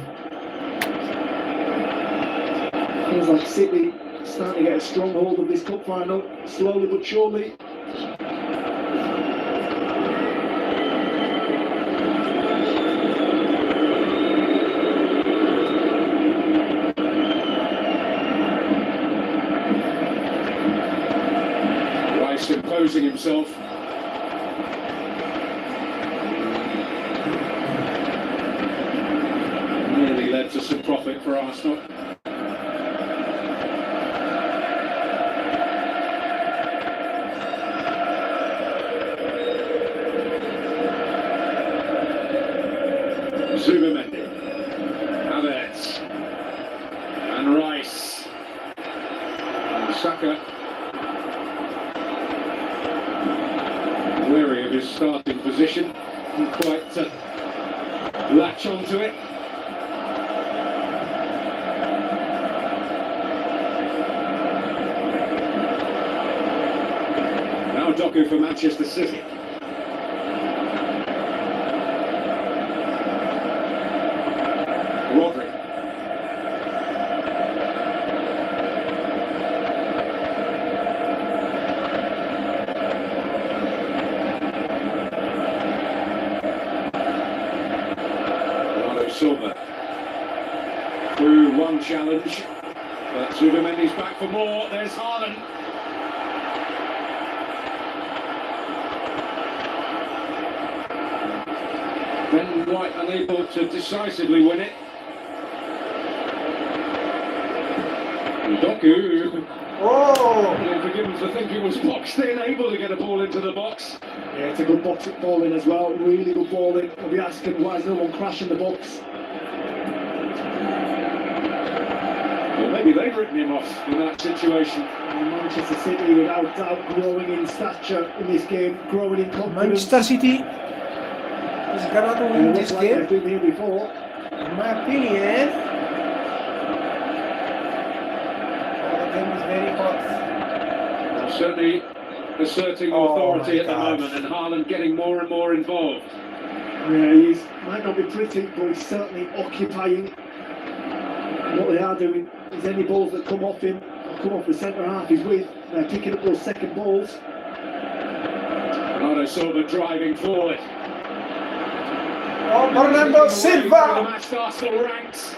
Feels like City starting to get a strong hold of this cup final, slowly but surely. Rice imposing himself. Nearly led to some profit for Arsenal. Zubamendi, Havertz, and Rice, and Saka. Wary of his starting position, didn't quite latch onto it. Now Doku for Manchester City. Rodri. Silva through one challenge, but Zubamendi's back for more. There's Haaland. Ben White unable to decisively win it. And Doku, forgive me for thinking, was boxed in, able to get a ball into the box. Yeah, it's a good box ball in as well. Really good ball in. I'll be asking why is no one crashing the box. Well, maybe they've written him off in that situation. And Manchester City, without doubt, growing in stature in this game, growing in confidence. Manchester City is gonna to win this Like game. they've been here before. In my opinion. game is very hot. Well, certainly asserting Oh, authority my at the gosh. moment, and Haaland getting more and more involved. Yeah, he might not be pretty, but he's certainly occupying. And what they are doing is any balls that come off him, come off the centre half he's with, they're picking up those second balls. Bernardo Silva driving forward. Oh, Bernardo The Silva! matched Arsenal ranks.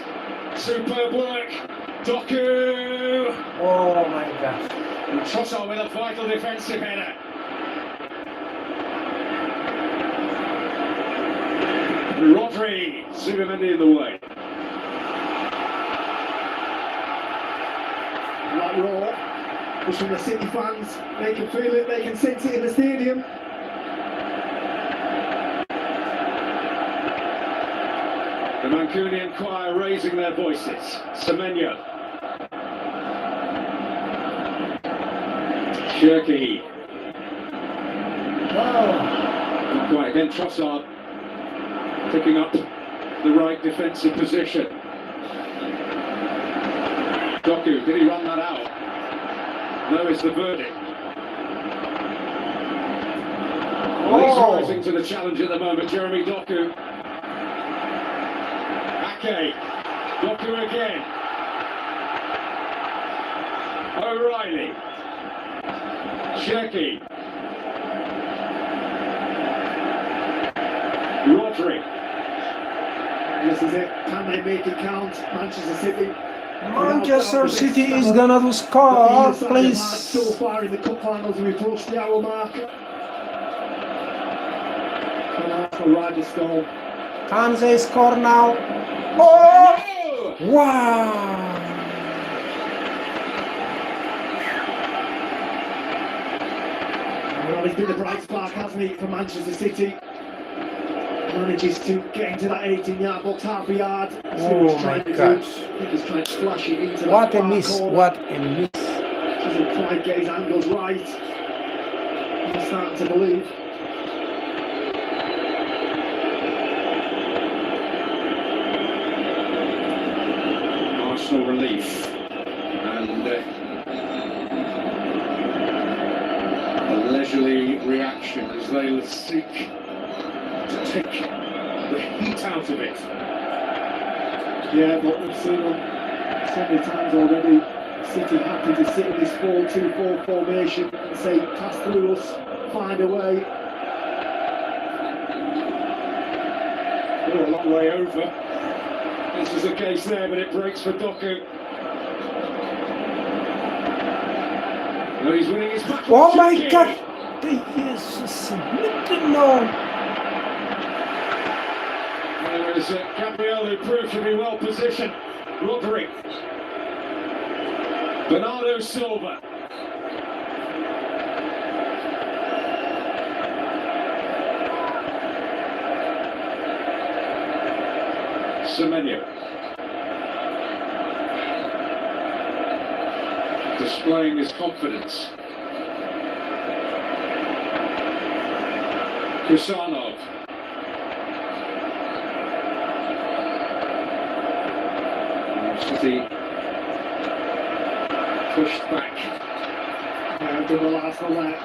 Superb work. Doku. Oh my God. And Trossard with a vital defensive header. Rodri. Zubimendi in the way. Right roll, pushing the City fans, they can feel it, they can sense it in the stadium. The Mancunian choir raising their voices. Semenyo. Shirky. Wow. Not quite again. Trossard picking up the right defensive position. Doku, did he run that out? No is the verdict. Well, he's Oh. rising to the challenge at the moment, Jeremy Doku. Ake. Doku again. O'Reilly. Shirky. Rodri. This is it, can they make it count? Manchester City. Manchester City is gonna do score, So please. far in the cup finals, we approached the hour mark. Can Arsenal ride the storm? Can they score now? Oh! Wow! Well, he's been the bright spark, hasn't he, for Manchester City? Manages to get into that 18-yard box, half a yard. That's what Oh he's my trying to do. gosh. I think he's trying to flash it into What that a far miss, corner. what a miss. Doesn't quite get his angles right. I'm starting to believe. Arsenal relief. And a leisurely reaction as they seek to take the heat out of it. Yeah, but we've seen them so many times already. City happy to sit in this 4-2-4 formation and say, pass through us, find a way. Oh, a long way over. This is the case there, but it breaks for Doku. No, he's winning his back. Oh my God! Jesus, no. There is Gabriel, who proved to be well positioned. Rodri. Bernardo Silva. Semenyo. Displaying his confidence. Kusanov. City pushed back. Double Arsenal there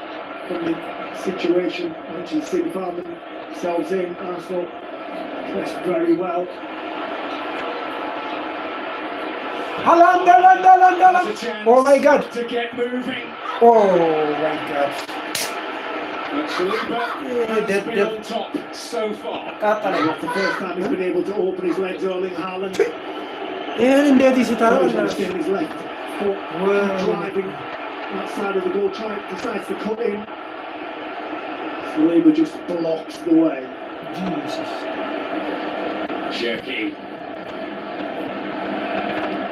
from the situation which is City found themselves in. Arsenal pressed very well. Haaland. There's a chance Oh my God. to get moving. Oh my God. But Saliba has been on top so far. That's the first time he's been able to open his legs, Erling Haaland. And that is it. Understand his left foot driving that side of the goal, decides to cut in. Saliba just blocks the way. Jesus. Shirky.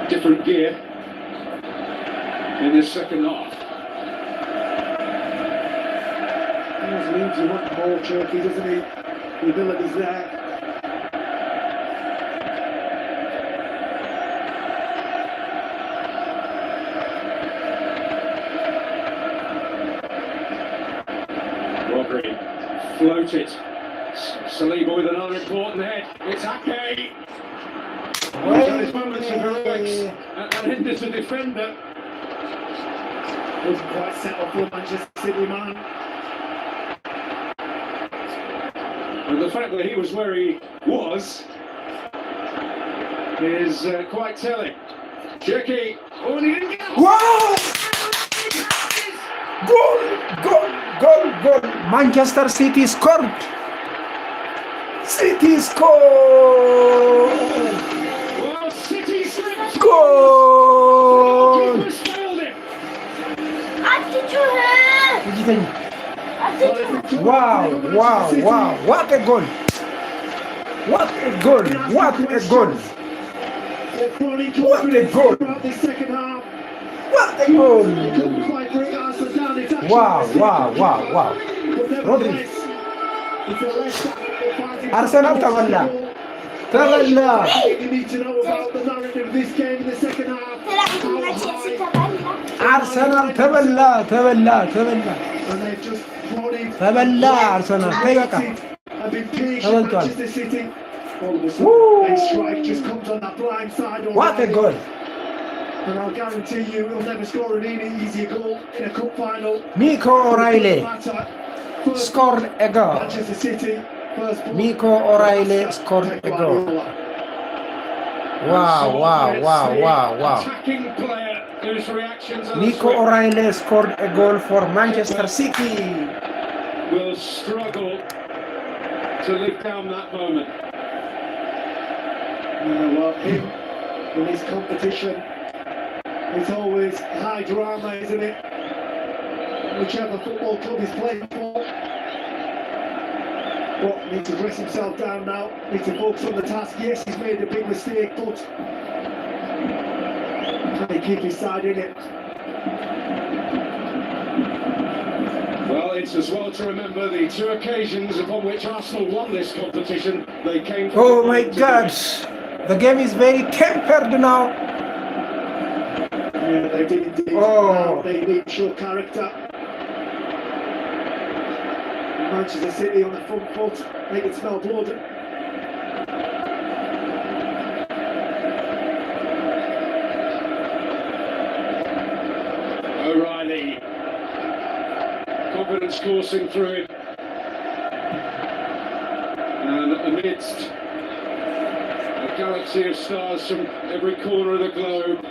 Different gear in the second half. Those leads you want more Turkey, doesn't he? The ability's there. Rodri floated. Saliba with another important head. It's Ake. His moments of heroics and hinders the defender. Wasn't quite set up for Manchester City, man. And the fact that he was where he was is quite telling. Jackie, oh, and he didn't get Wow! Goal! Goal! Goal! Goal! Manchester City scored! City scored! Well, City slipped. Goal! Keepers failed it. Wow! Wow! Wow! What a goal! What a goal! What a goal! What a goal! This second half. What a goal! Couldn't quite bring Arsenal down. It's actually Wow! Wow! Wow! Wow! But nevertheless, it's a Leicester that finds itself Arsenal ተበላ ተበላ You need to know about the narrative of this game in the second half. አርሰናል ተበላ ተበላ ተበላ And they've just brought in ተበላ አርሰናል ተይ በቃ and been patient. ተበልቷል Manchester City. All of a Woo! sudden, a strike just comes on that blind side. What a goal! And I'll guarantee you he'll never score an easier goal in a cup final. Nico O'Reilly First scored a goal. Manchester City. First ball. Nico O'Reilly scored a goal. Wow! Wow! Wow! Wow! Wow! Attacking player whose reactions are Nico O'Reilly scored a goal for Manchester City. will struggle to live down that moment. Well, him in this competition, it's always high drama, isn't it? Whichever football club he's playing for. But needs to dress himself down now, needs to focus on the task. Yes, he's made a big mistake, but can he keep his side in it? Well, it's as well to remember the two occasions upon which Arsenal won this competition. They came from Oh my God! The game is very tempered now. Yeah, they did indeed. Oh. Now they need to show character. Manchester City on the front foot, make it smell blood. O'Reilly. Confidence coursing through him. And amidst a galaxy of stars from every corner of the globe, a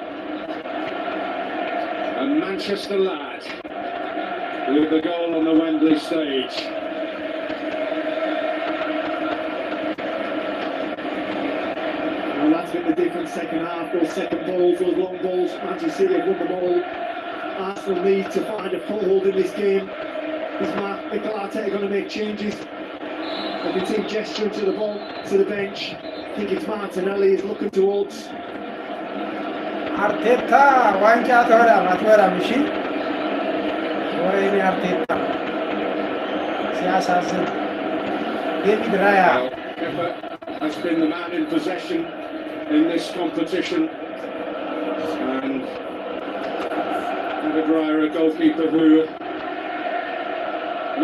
Manchester lad with the goal on the Wembley stage. Well, that's been the difference second half. Those second balls, those long balls, Manchester City have won them all. Arsenal need to find a foothold in this game. Is Mikel Arteta going to make changes? I can see him gesturing to the ball, to the bench. I think it's Martinelli is looking towards. አርቴታ ዋንጫ ተወዳም አትወዳም። እሺ ወይኔ አርቴታ ሲያሳዝን ዴቪድ ራያ Kepa has been the man in possession in this competition, and David Raya, a goalkeeper who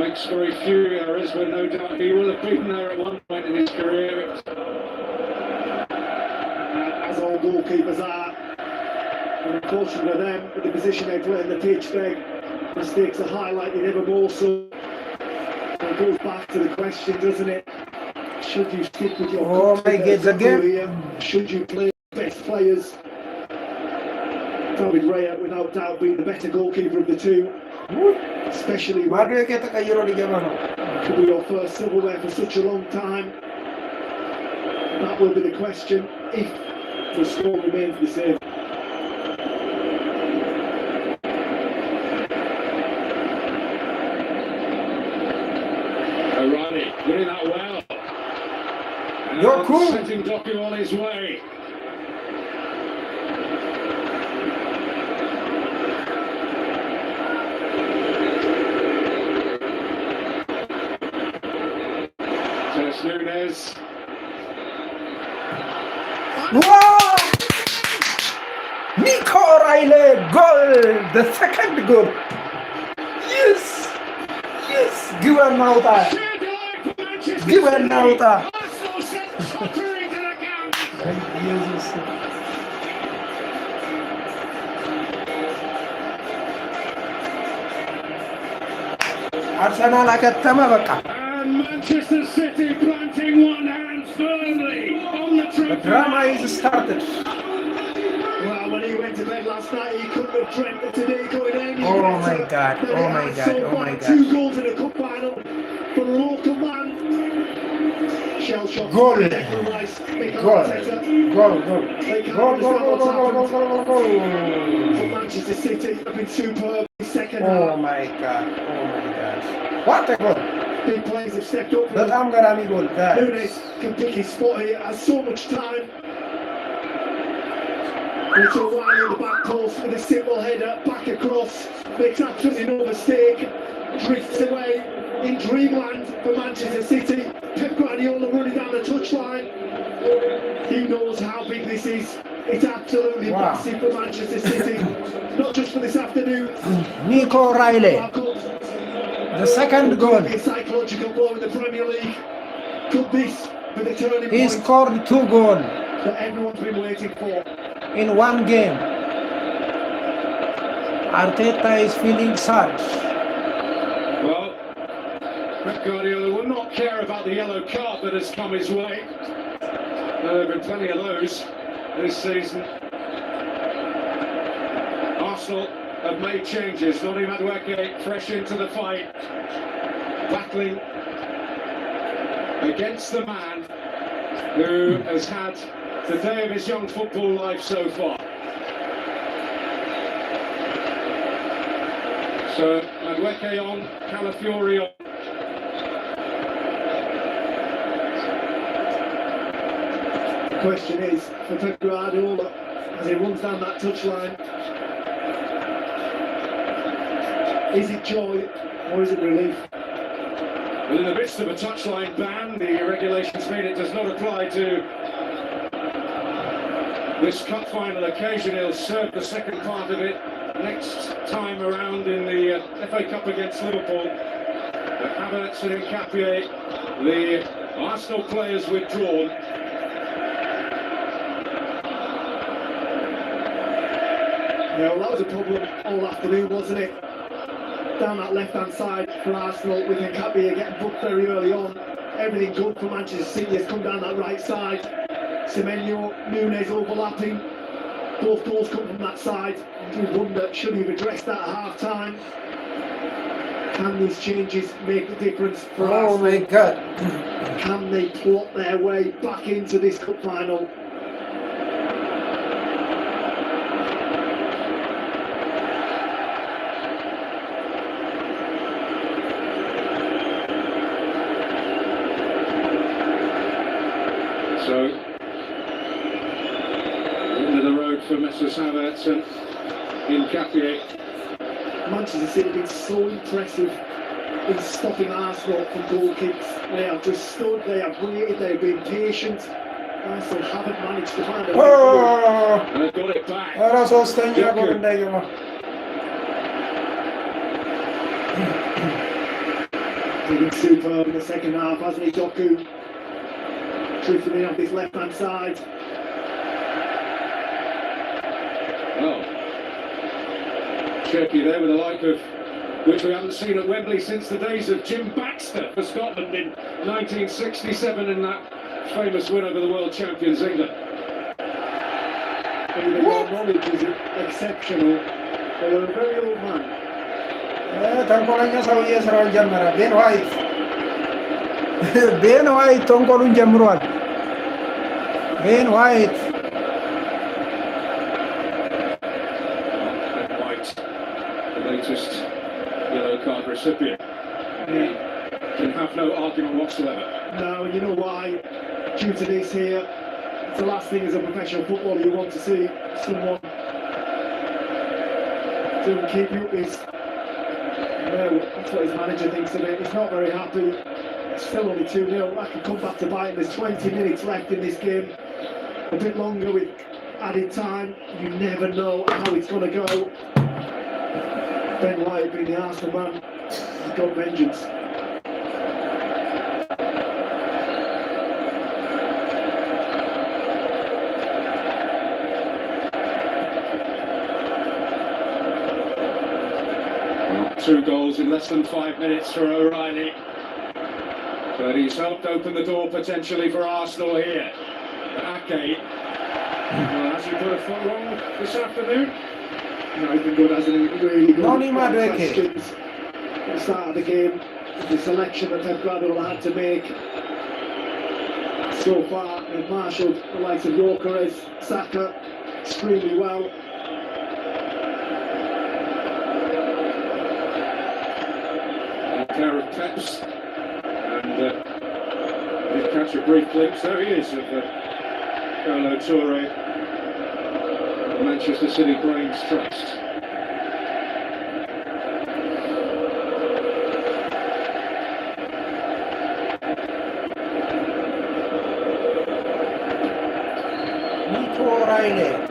makes very few errors, but no doubt he will have been there at one point in his career. As all goalkeepers are. And unfortunately for them, with the position they play in the pitch, their mistakes are highlighted ever more so. It goes back to the question, doesn't it? Should you stick with your Oh my God, the game. career? Should you play the best players? David Raya, without doubt, being the better goalkeeper of the two. Especially when ማድረግ ተቀይሮ ሊገባ ነው። to be your first silverware for such a long time. That will be the question if the score remains the same. O'Reilly doing that well. And You're cool. setting Doku on his way. Tess Nunes. Wow! Nico O'Reilly goal! The second goal! Yes! Yes! Give an out! Give an out! Arsenal sent soccer into the camp. Jesus! አርሰናል አከተመ በቃ። And Manchester City planting one hand firmly on the The trophy. drama is started. Well, when he went to bed last night, he couldn't have dreamt that today going any Oh better my God, than oh it my has God, so oh far. my God. 2 goals in a cup final for the local man. Shell shock. Goal. Declan Rice, Mikel Goal. Arteta. Goal, goal. They can't Goal, goal, understand goal, what's goal, goal, happened. goal, goal, For goal. Manchester City, have been superb in the second Oh half. my God, oh my God. What a goal. Big players have stepped up. በጣም ገራሚ ጎል guys. Nunes can pick his spot here, has so much time. Little wine in the back post with a simple header, back across, makes absolutely no mistake, drifts away in dreamland for Manchester City. Pep Guardiola running down the touchline. He knows how big this is. It's absolutely Wow. massive for Manchester City, not just for this afternoon. Nico Riley, the second goal. A psychological blow in the Premier League. Could this be the turning He point scored 2 goals that everyone's been waiting for? in 1 game. Arteta is feeling sad. Well, Pep Guardiola will not care about the yellow card that has come his way. There have been plenty of those this season. Arsenal have made changes. Noni Madueke fresh into the fight, battling against the man who has had the day of his young football life so far. So Madueke on, Calafiori on. The question is, for Pep Guardiola, as he runs down that touchline, is it joy or is it relief? Well, in the midst of a touchline ban, the regulations mean it does not apply to this cup final occasion. He'll serve the second part of it next time around in the FA Cup against Liverpool. But Havertz and Nkapie, the Arsenal players withdrawn. Yeah, well, that was a problem all afternoon, wasn't it? Down that left-hand side for Arsenal with Nkapie getting booked very early on. Everything good for Manchester City has come down that right side. Semenyo, Nunes overlapping. Both goals come from that side. You wonder, should he have addressed that at half-time? Can these changes make the difference for Oh Arsenal? my God. Can they plot their way back into this cup final? So, end of the road for Messrs Havertz and Nkapie. Manchester City have been so impressive in stopping Arsenal from goal kicks. They have just stood, they have waited, they've been patient. Arsenal haven't managed to find a way forward. Oh, And they've got it back. ኧረ ሶስተኛ ጎል እንዳይገባ። He's been superb in the second half, hasn't he, Doku? Drifting in off this left-hand side. Well, Cherky there with the like of which we haven't seen at Wembley since the days of Jim Baxter for Scotland in 1967 in that famous win over the world champions England. Their knowledge is exceptional. They were a very old man. ተንኮለኛ ሰውዬ ስራውን ጀመረ። ቤን ዋይት ቤን ዋይት ተንኮሉን ጀምሯል። ቤን ዋይት Ben White, the latest yellow card recipient. He can have no argument whatsoever. No, and you know why? Due to this here, it's the last thing as a professional footballer you want to see someone to keep you up his. No, that's what his manager thinks of it. He's not very happy. It's still only 2-0. That could come back to bite him. There's 20 minutes left in this game. A bit longer with added time. You never know how it's going to go. Ben White being the Arsenal man, he's got vengeance. 2 goals in less than 5 minutes for O'Reilly. But he's helped open the door potentially for Arsenal here. Ake. Well, has he put a foot wrong this afternoon? No, he's been good, hasn't he? Really good. No need more Ake. Questions at the start of the game, the selection that Pep Guardiola had to make. So far, they've marshalled the likes of Gyökeres, Saka, extremely well. A pair of Peps. And did catch a brief glimpse. There he is of Carlo Toure, the Manchester City Brains Trust. Nico O'Reilly.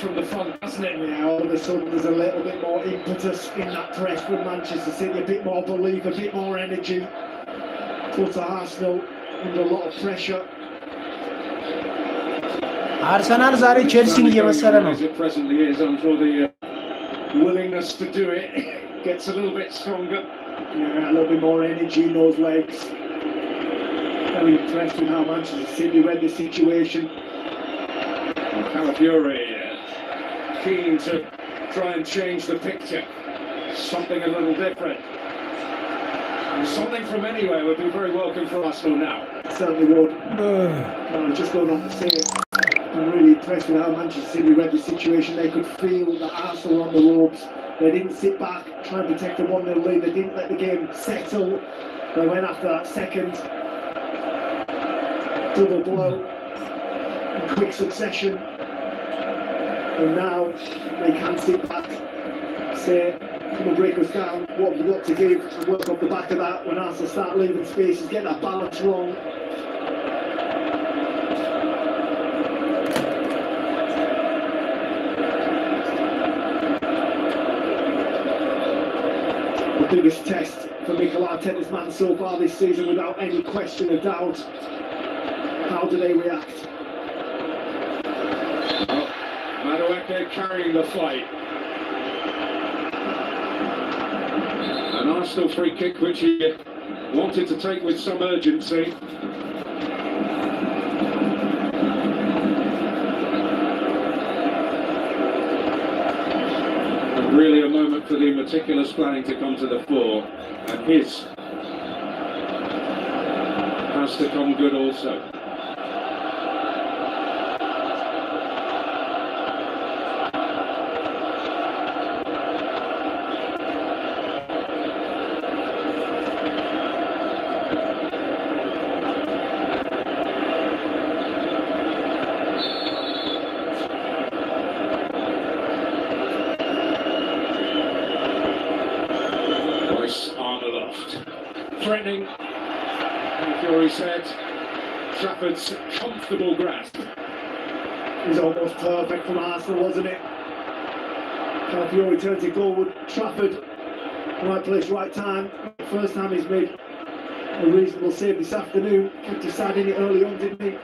From the front, doesn't it? Yeah, all of a sudden there's a little bit more impetus in that press from Manchester City, a bit more belief, a bit more energy. Put Arsenal under a lot of pressure. አርሰናል ዛሬ ቼልሲን እየመሰለ ነው። As it presently is, I'm sure the willingness to do it gets a little bit stronger. Yeah, a little bit more energy in those legs. Very impressed with how Manchester City read the situation. Calafiori keen to try and change the picture. Something a little different. Something from anywhere would be very welcome for Arsenal now. Certainly would. I'm just going on to say it. I'm really impressed with how Manchester City read the situation. They could feel that Arsenal were on the ropes. They didn't sit back, try and protect the 1-0 lead. They didn't let the game settle. They went after that second double blow in quick succession. And now they can sit back, say, come and break us down, what have we got to give, and work off the back of that when Arsenal start leaving spaces, get that balance wrong. The biggest test for Mikel Arteta's man so far this season, without any question of doubt. How do they react? Madueke carrying the fight. An Arsenal free kick which he wanted to take with some urgency. And really a moment for the meticulous planning to come to the fore, and his has to come good also. Threatening, Fury said, Trafford's comfortable grasp. It was almost perfect from Arsenal, wasn't it? Calafiori turns it forward, Trafford, right place, right time. First time he's made a reasonable save this afternoon. Kept his side in it early on, didn't he?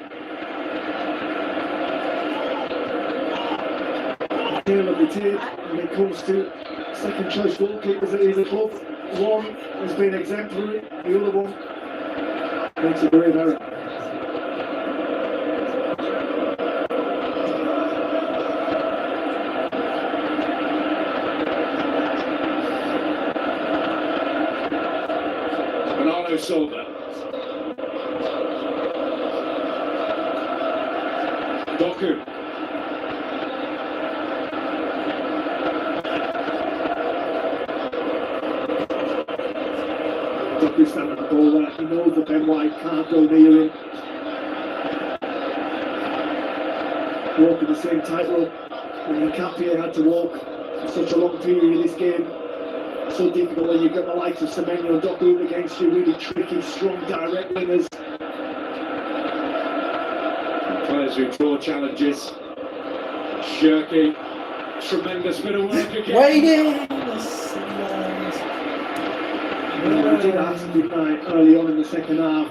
Deal of the tear when it comes to second choice goalkeepers at either club. One has been exemplary, the other one makes a grave error. Bernardo Silva. Doku. Doku standing at the ball there. He knows that Ben White can't go near him. Walking the same tightrope. And Nkapie had to walk for such a long period in this game. So difficult when you've got the likes of Semenyo and Doku against you. Really tricky, strong, direct winners. Players who draw challenges. Shirky. Tremendous bit of work again. Waiting. I did ask, didn't I, early on in the second half,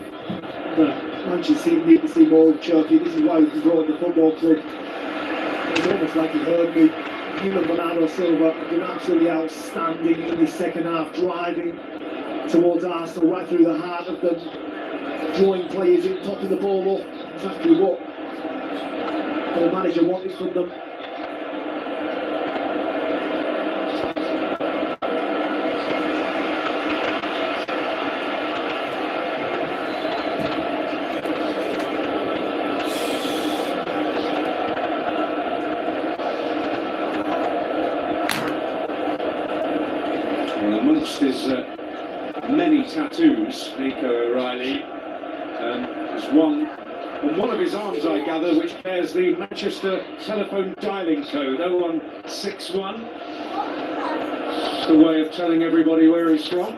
that Manchester City need to see more of Cherky. This is why he brought the football club. It's almost like he heard me. Him and Bernardo Silva have been absolutely outstanding in this second half, driving towards Arsenal, right through the heart of them, drawing players in, topping the ball up. Exactly what the manager wanted from them. Amongst his many tattoos, Nico O'Reilly has one on one of his arms, I gather, which bears the Manchester telephone dialing code 0161. It's a way of telling everybody where he's from.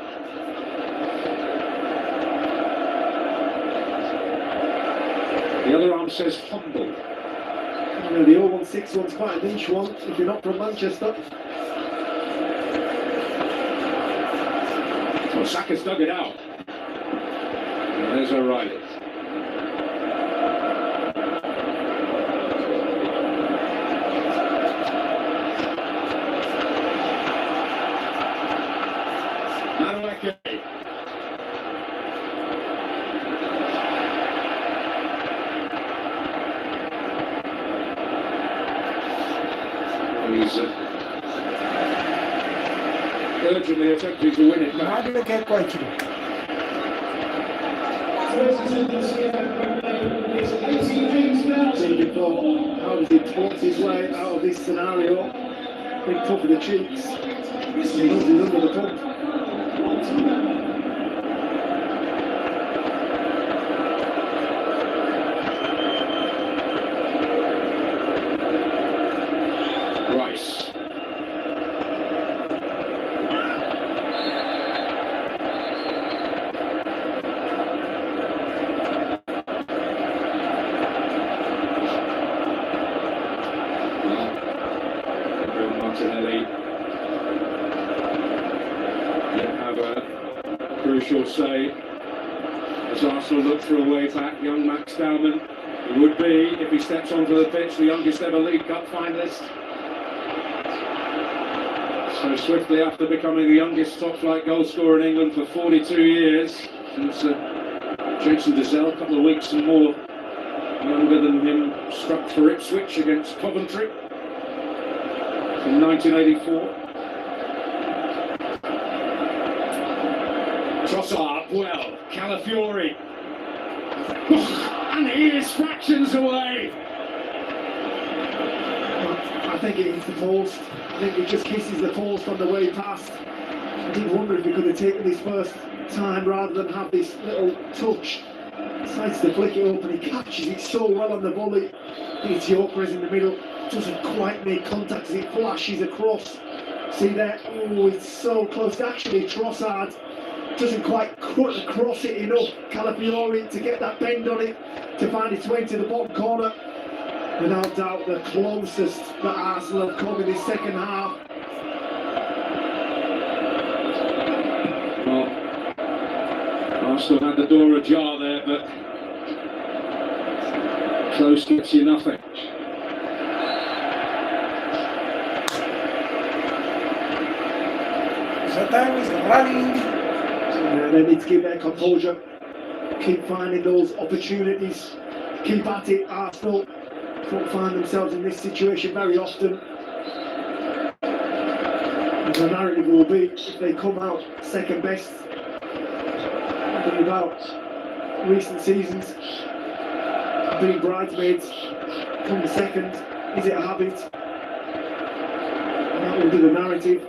The other arm says humble. You know, the 0161's quite a niche one if you're not from Manchester. Well, Saka's dug it out. And there's O'Reilly. Madueke. He's urgently attempting to win it back. Madueke kwa chini. Said before, how does he talk his way out of this scenario? Big top of the cheeks. He knows he's under the pump. Rice. Martinelli yet have a crucial say as Arsenal look for a way back. Young Max Dowman, he would be, if he steps onto the pitch, the youngest ever League Cup finalist. So swiftly after becoming the youngest top-flight goal scorer in England for 42 years, since Jason Dizelle, a couple of weeks and more younger than him, struck for Ipswich against Coventry in 1984. Trossard, well, Calafiori. And he is fractions away. I think it hits the post. I think it just kisses the post on the way past. I did wonder if he could have taken this first time rather than have this little touch. Decides to flick it up and he catches it so well on the volley. It's Yorker in the middle. Doesn't quite make contact as it flashes across. See there? Oh, it's so close. Actually, Trossard doesn't quite cut across it enough. Calafiori to get that bend on it to find its way to the bottom corner. Without doubt, the closest that Arsenal have come in this second half. Well, Arsenal had the door ajar there, but close gets you nothing. The time is running. They need to keep their composure, keep finding those opportunities, keep at it. Arsenal don't find themselves in this situation very often. And the narrative will be, if they come out second best, thinking about recent seasons, being bridesmaids, come second, is it a habit? And that will be the narrative.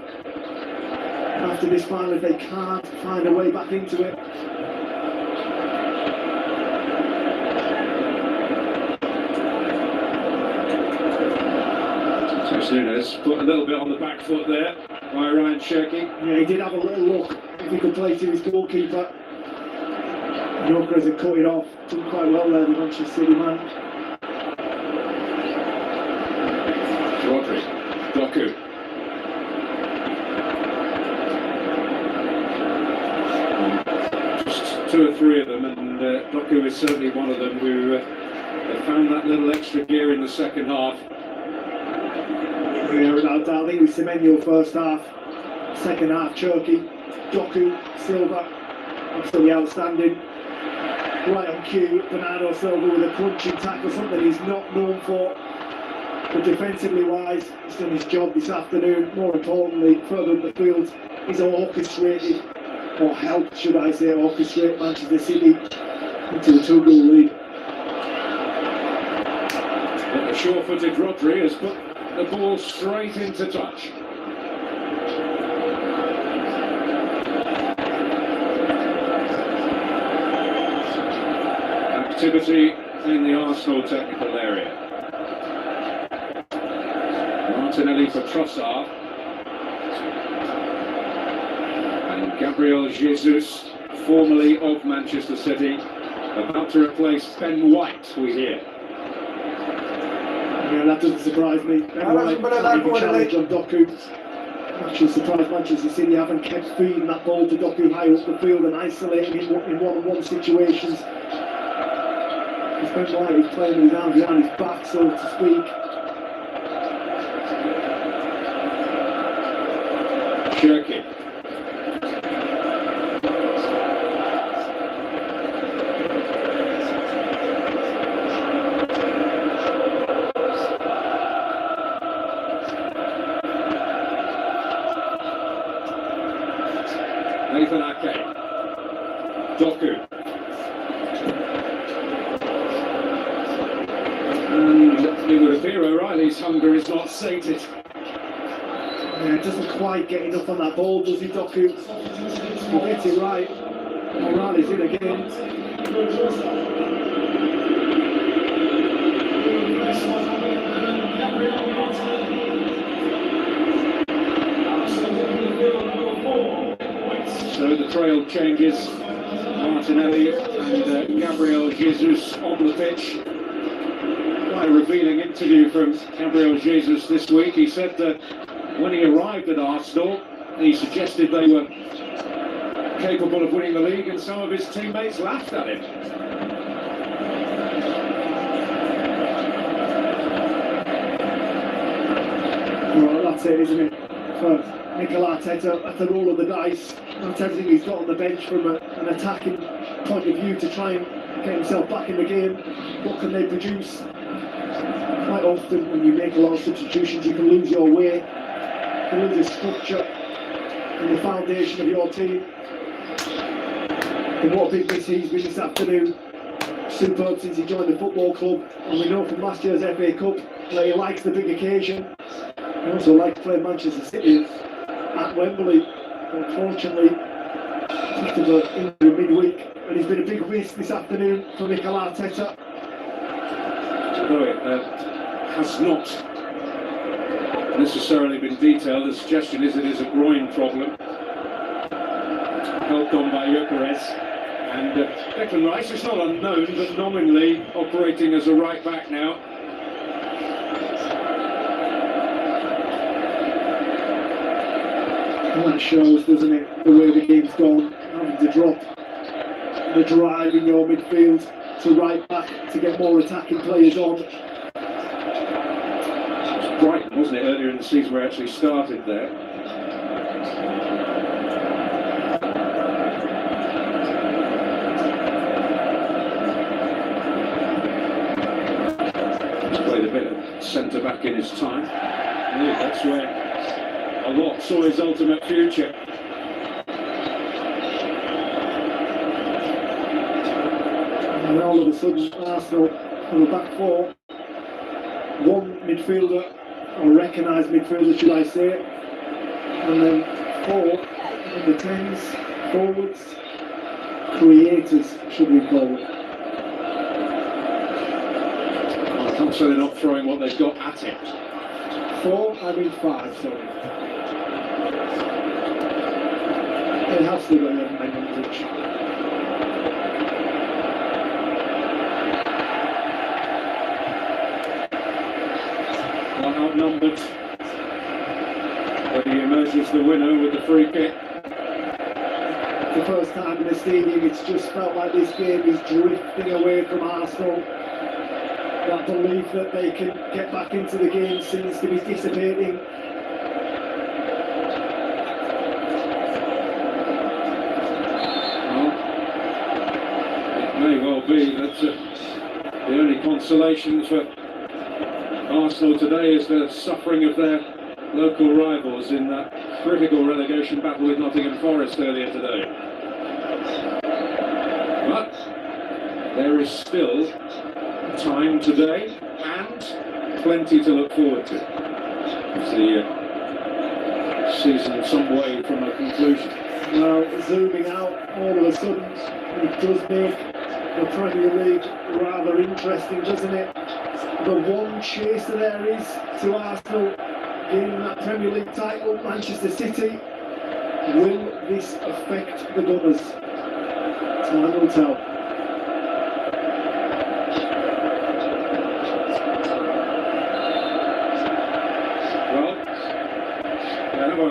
After this final, if they can't find a way back into it. So Nunes put a little bit on the back foot there by Ryan Cherky. Yeah, he did have a little look if he could play to his goalkeeper. Yorker hasn't cut it off. Done quite well there, the Manchester City man. Rodri, Doku. two or three of them, and Doku is certainly one of them who found that little extra gear in the second half. Yeah, without doubt. I think it was Semenyo first half, second half Cherky, Doku, Silva, absolutely outstanding. Right on cue, Bernardo Silva with a crunching tackle, something he's not known for. But defensively wise, he's done his job this afternoon. More importantly, further up the field, he's orchestrated, or helped, should I say, orchestrate Manchester City into a 2-goal lead. But the sure-footed Rodri has put the ball straight into touch. Activity in the Arsenal technical area. Martinelli for Trossard. And Gabriel Jesus, formerly of Manchester City, about to replace Ben White, we hear. Yeah, that doesn't surprise me. Ben White taking challenge on Doku. Actually surprised Manchester City haven't kept feeding that ball to Doku high up the field and isolating him in one-on-one situations. Ben White is playing with his arms behind his back, so to speak. Cherky. Nathan Ake. Doku. And it would appear O'Reilly's hunger is not sated. Yeah, doesn't quite get enough on that ball, does he, Doku? He gets it right. O'Reilly's in again. So the trail changes. Martinelli and Gabriel Jesus on the pitch. Quite a revealing interview from Gabriel Jesus this week. He said that when he arrived at Arsenal, he suggested they were capable of winning the league, and some of his teammates laughed at him. Well, that's it, isn't it? For Mikel Arteta, that's the roll of the dice. That's everything he's got on the bench from an attacking point of view to try and get himself back in the game. What can they produce? Quite often, when you make a lot of substitutions, you can lose your way. You can lose the structure and the foundation of your team. And what a big miss he's been this afternoon. Superb since he joined the football club. And we know from last year's FA Cup that he likes the big occasion. He also likes playing Manchester City at Wembley. Unfortunately, just of an injury midweek. And he's been a big risk this afternoon for Mikel Arteta. Although it has not necessarily been detailed, the suggestion is it is a groin problem. Helped on by Gyökeres. And Declan Rice is not unknown, but nominally operating as a right back now. And that shows, doesn't it, the way the game's gone, having to drop the drive in your midfield to right back to get more attacking players on. It was Brighton, wasn't it, earlier in the season where it actually started there. He's played a bit of centre back in his time. Yeah, that's where a lot saw his ultimate future. And all of a sudden, Arsenal on the back four, one midfielder, or recognised midfielder, should I say, and then four in the 10s, forwards, creators, should we call it. So they're not throwing what they've got at it. Five, sorry. They have still got 11 men on the pitch. One outnumbered, but he emerges the winner with the free kick. the first time in the stadium, it's just felt like this game is drifting away from Arsenal. That belief that they can get back into the game seems to be dissipating. Well, it may well be that the only consolation for Arsenal today is the suffering of their local rivals in that critical relegation battle with Nottingham Forest earlier today. But there is still time today and plenty to look forward to. It's the season some way from a conclusion. Well, zooming out, all of a sudden, it does make the Premier League rather interesting, doesn't it? The one chaser there is to Arsenal gaining that Premier League title, Manchester City. Will this affect the Gunners? Time will tell. Well, they have a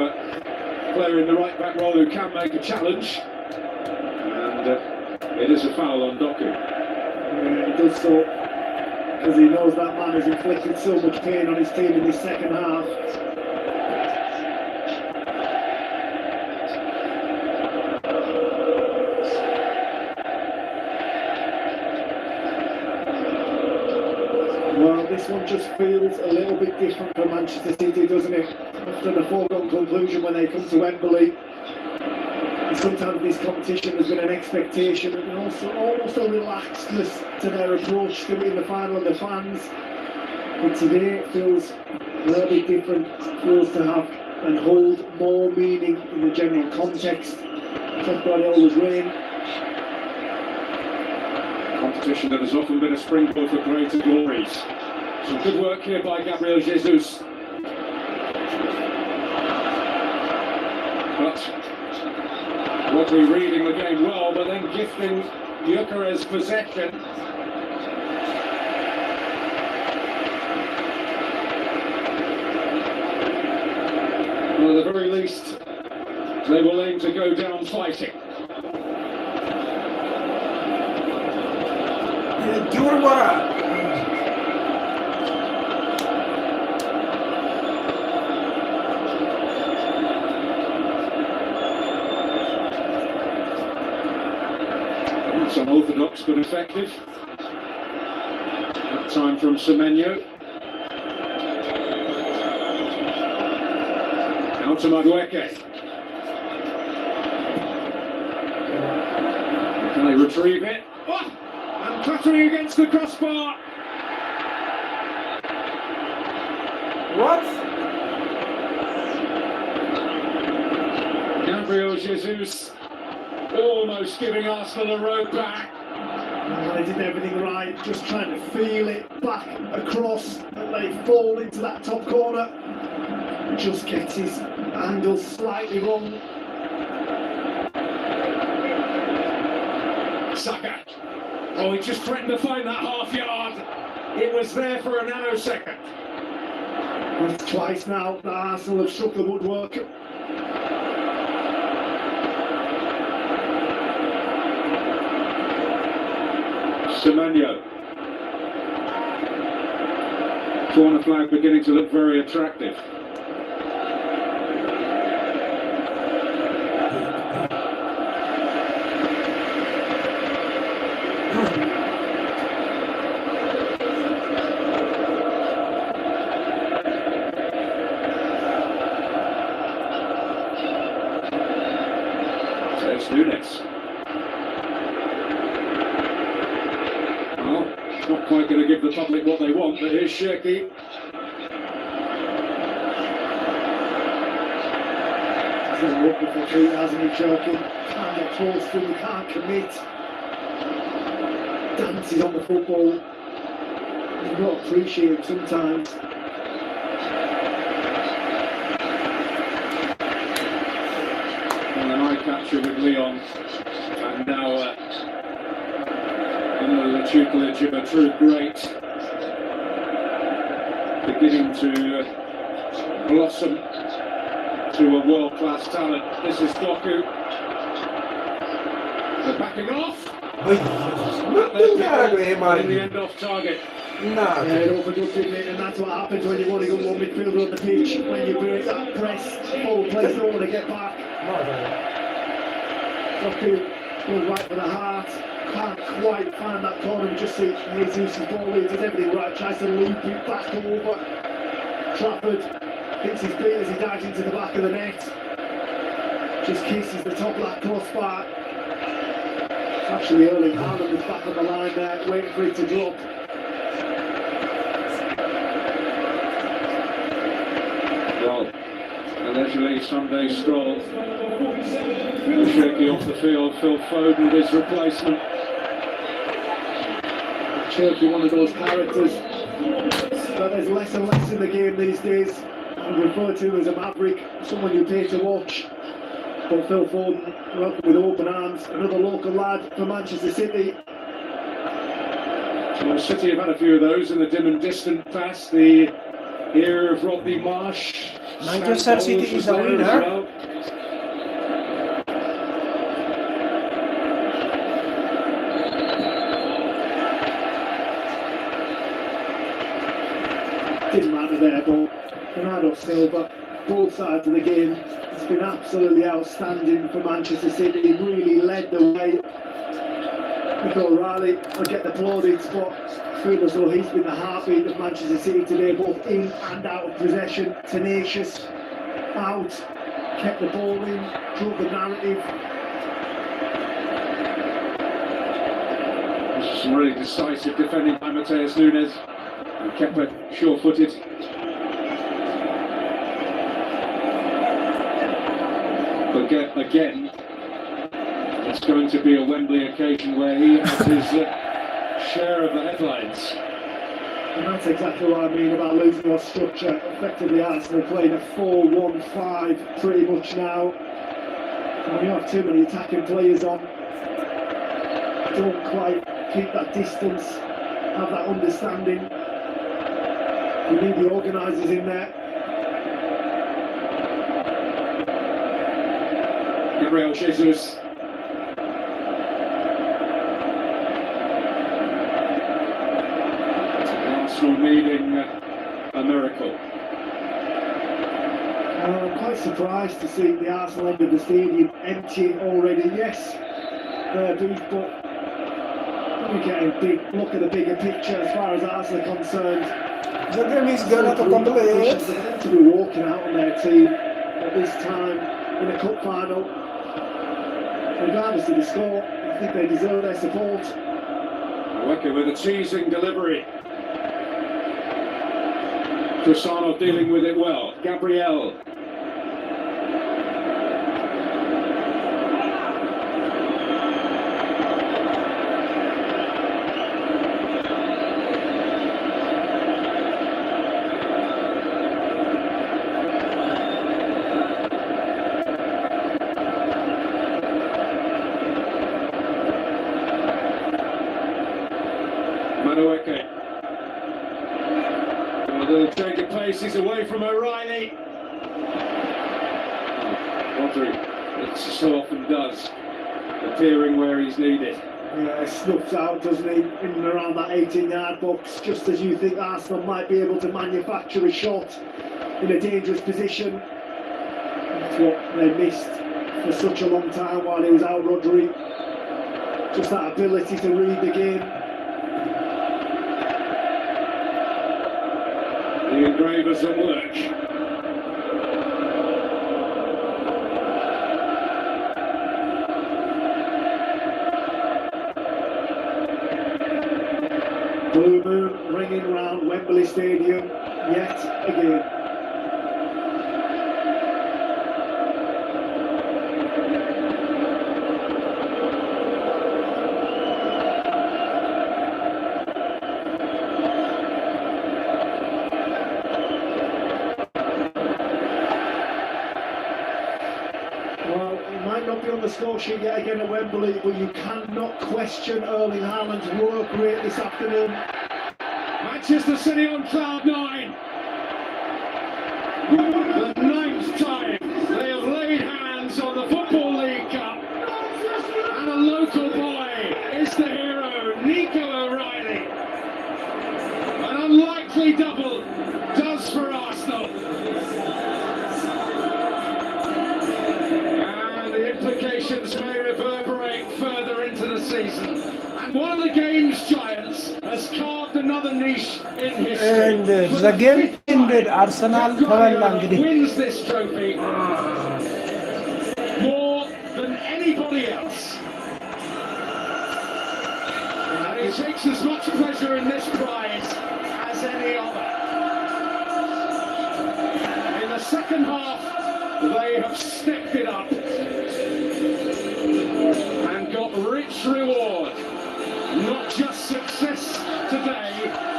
player in the right back role who can make a challenge, and it is a foul on Doku. Yeah, he does so because he knows that man has inflicted so much pain on his team in this second half. Well, this one just feels a little bit different for Manchester City, doesn't it? After the foregone conclusion when they come to Wembley. And sometimes this competition has been an expectation and also almost a relaxedness to their approach to it in the final and the fans. But today it feels a little bit different. It feels to have and hold more meaning in the general context. Pep Guardiola's reign. Competition that has often been a springboard for greater glories. Some good work here by Gabriel Jesus. But Rodri reading the game well, but then gifting Gyökeres possession. Well, at the very least, they will aim to go down fighting. It's unorthodox but effective. That time from Semenyo. Now to Madueke. Can they retrieve it? Oh! And clattering against the crossbar. What? Gabriel Jesus almost giving Arsenal a road back. Well, they did everything right, just trying to feel it back across and let it fall into that top corner. Just gets his angle slightly wrong. Saka. Oh, he just threatened to find that half yard. It was there for a nanosecond. It's twice now that Arsenal have struck the woodwork. Semenyo. Corner flag beginning to look very attractive. There's Nunes. Well, not quite going to give the public what they want, but here's Shirky. He's looking for three, hasn't he, Cherky? Can't get close to him, can't commit. Dances on the football. You've got to appreciate him sometimes. And an eye catcher with Leon. And now under the tutelage of a true great. Beginning to blossom to a world-class talent. This is Doku. They're backing off. Oi, Jesus. Non do nada, In the mano. end off target. Yeah, Nada. it opened up, didn't it? And that's what happens when you want to go one midfielder on the pitch. When you break that press, all players don't want to get back. Doku goes right for the heart. Can't quite find that corner. Just see Jesus' ball in. Does everything right. Tries to loop it back over. Trafford hits his feet as he dives into the back of the net. Just kisses the top of that crossbar. It's actually Erling Haaland is back on the line there, waiting for it to drop. Well, allegedly Sunday stroll. Shaky off the field. Phil Foden, his replacement. Cherky, one of those characters, but there's less and less in the game these days. I'm referred to as a maverick, someone you pay to watch. But Phil Foden, welcome with open arms, another local lad from Manchester City. Well, City have had a few of those in the dim and distant past. The era of Rodney Marsh. Manchester City is a winner. Didn't matter there, but Bernardo Silva, both sides of the game, it's been absolutely outstanding for Manchester City. He really led the way. Nico O'Reilly will get the plaudits, but I feel as though he's been the heartbeat of Manchester City today, both in and out of possession, tenacious, out, kept the ball in, drove the narrative. Some really decisive defending by Mateus Nunes. And Kepa sure-footed. But again, it's going to be a Wembley occasion where he has his share of the headlines. And that's exactly what I mean about losing your structure. Effectively, Arsenal playing a 4-1-5 pretty much now. When you have too many attacking players on, don't quite keep that distance, have that understanding. You need the organisers in there. Gabriel Jesus. Arsenal needing a miracle. I'm quite surprised to see the Arsenal end of the stadium empty already. Yes, they're big, but we get a big look at the bigger picture as far as Arsenal are concerned. The game is gonna to complete. They're to be walking out on their team at this time in a cup final. Regardless of the score, I think they deserve their support. Working with a teasing delivery. Cristiano dealing with it well. Gabriel. Madueke. A little change of pace, he's away from O'Reilly. Rodri, it so often does, appearing where he's needed. Yeah, snuffs out, doesn't he, in and around that 18-yard box, just as you think Arsenal might be able to manufacture a shot in a dangerous position. That's what they missed for such a long time while he was out, Rodri. Just that ability to read the game. The engravers at work. Blue moon ringing round Wembley Stadium yet again. Well, he might not be on the score sheet yet again at Wembley, but you cannot question Erling Haaland's work rate this afternoon. Manchester City on cloud nine. The ninth time they have laid hands on the Football League Cup and a local double does for Arsenal. And the implications may reverberate further into the season. And one of the game's giants has carved another niche in history. And the game ended. Arsenal ተበላ እንግዲህ wins this trophy more than anybody else. And he takes as much pleasure in this prize as any other. In the second half, they have stepped it up and got rich reward. Not just success today,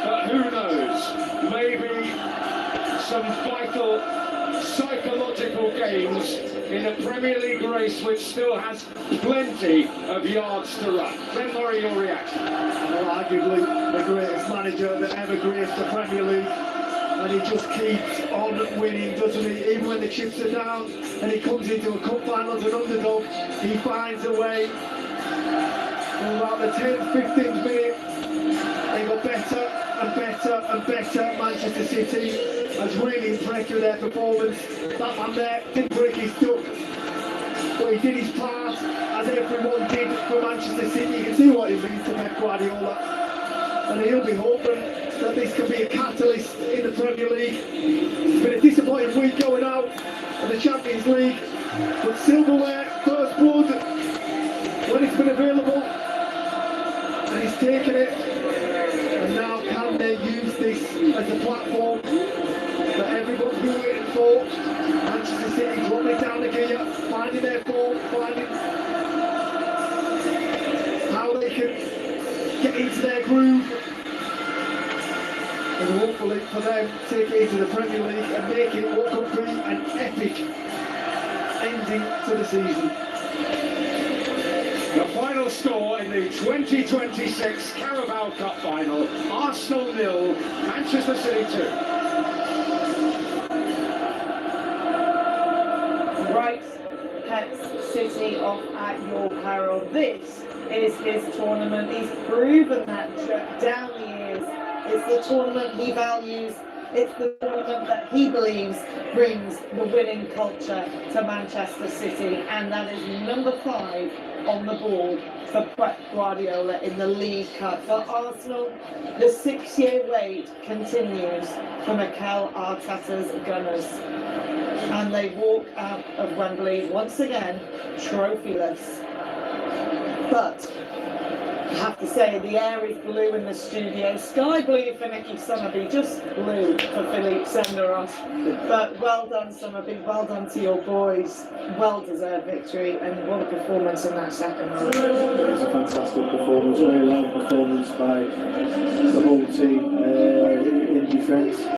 but who knows, maybe some vital psychological games in a Premier League race which still has plenty of yards to run. Glenn Murray, your reaction? Well, arguably the greatest manager that ever graced the Premier League. And he just keeps on winning, doesn't he? Even when the chips are down and he comes into a cup final as an underdog, he finds a way. And about the 10th, 15th minute, they got better and better and better. Manchester City has really impressed with their performance. That man there didn't break his duck, but he did his part, as everyone did for Manchester City. You can see what it means to Pep Guardiola. And he'll be hoping that this can be a catalyst in the Premier League. It's been a disappointing week going out in the Champions League, but silverware, first blood, when it's been available, and he's taken it. And now can they use this as a platform that everyone's been waiting for? Manchester City dropping down the gear, finding their form, finding how they can get into their groove. And hopefully for them, take it into the Premier League and make it what could be an epic ending to the season. The final score in the 2026 Carabao Cup final, Arsenal 0, Manchester City 2. Right, Pets City off at your peril. This is his tournament. He's proven that down the years. It's the tournament he values. It's the tournament that he believes brings the winning culture to Manchester City, and that is number 5 on the board for Pep Guardiola in the League Cup. For Arsenal, the 6-year wait continues for Mikel Arteta's Gunners, and they walk out of Wembley once again trophyless. But I have to say, the air is blue in the studio. Sky blue for Nicky Summerby, just blue for Philippe Senderos. But well done, Summerby, well done to your boys. Well-deserved victory, and what a performance in that second half. It was a fantastic performance, very loud performance by the whole team in defence.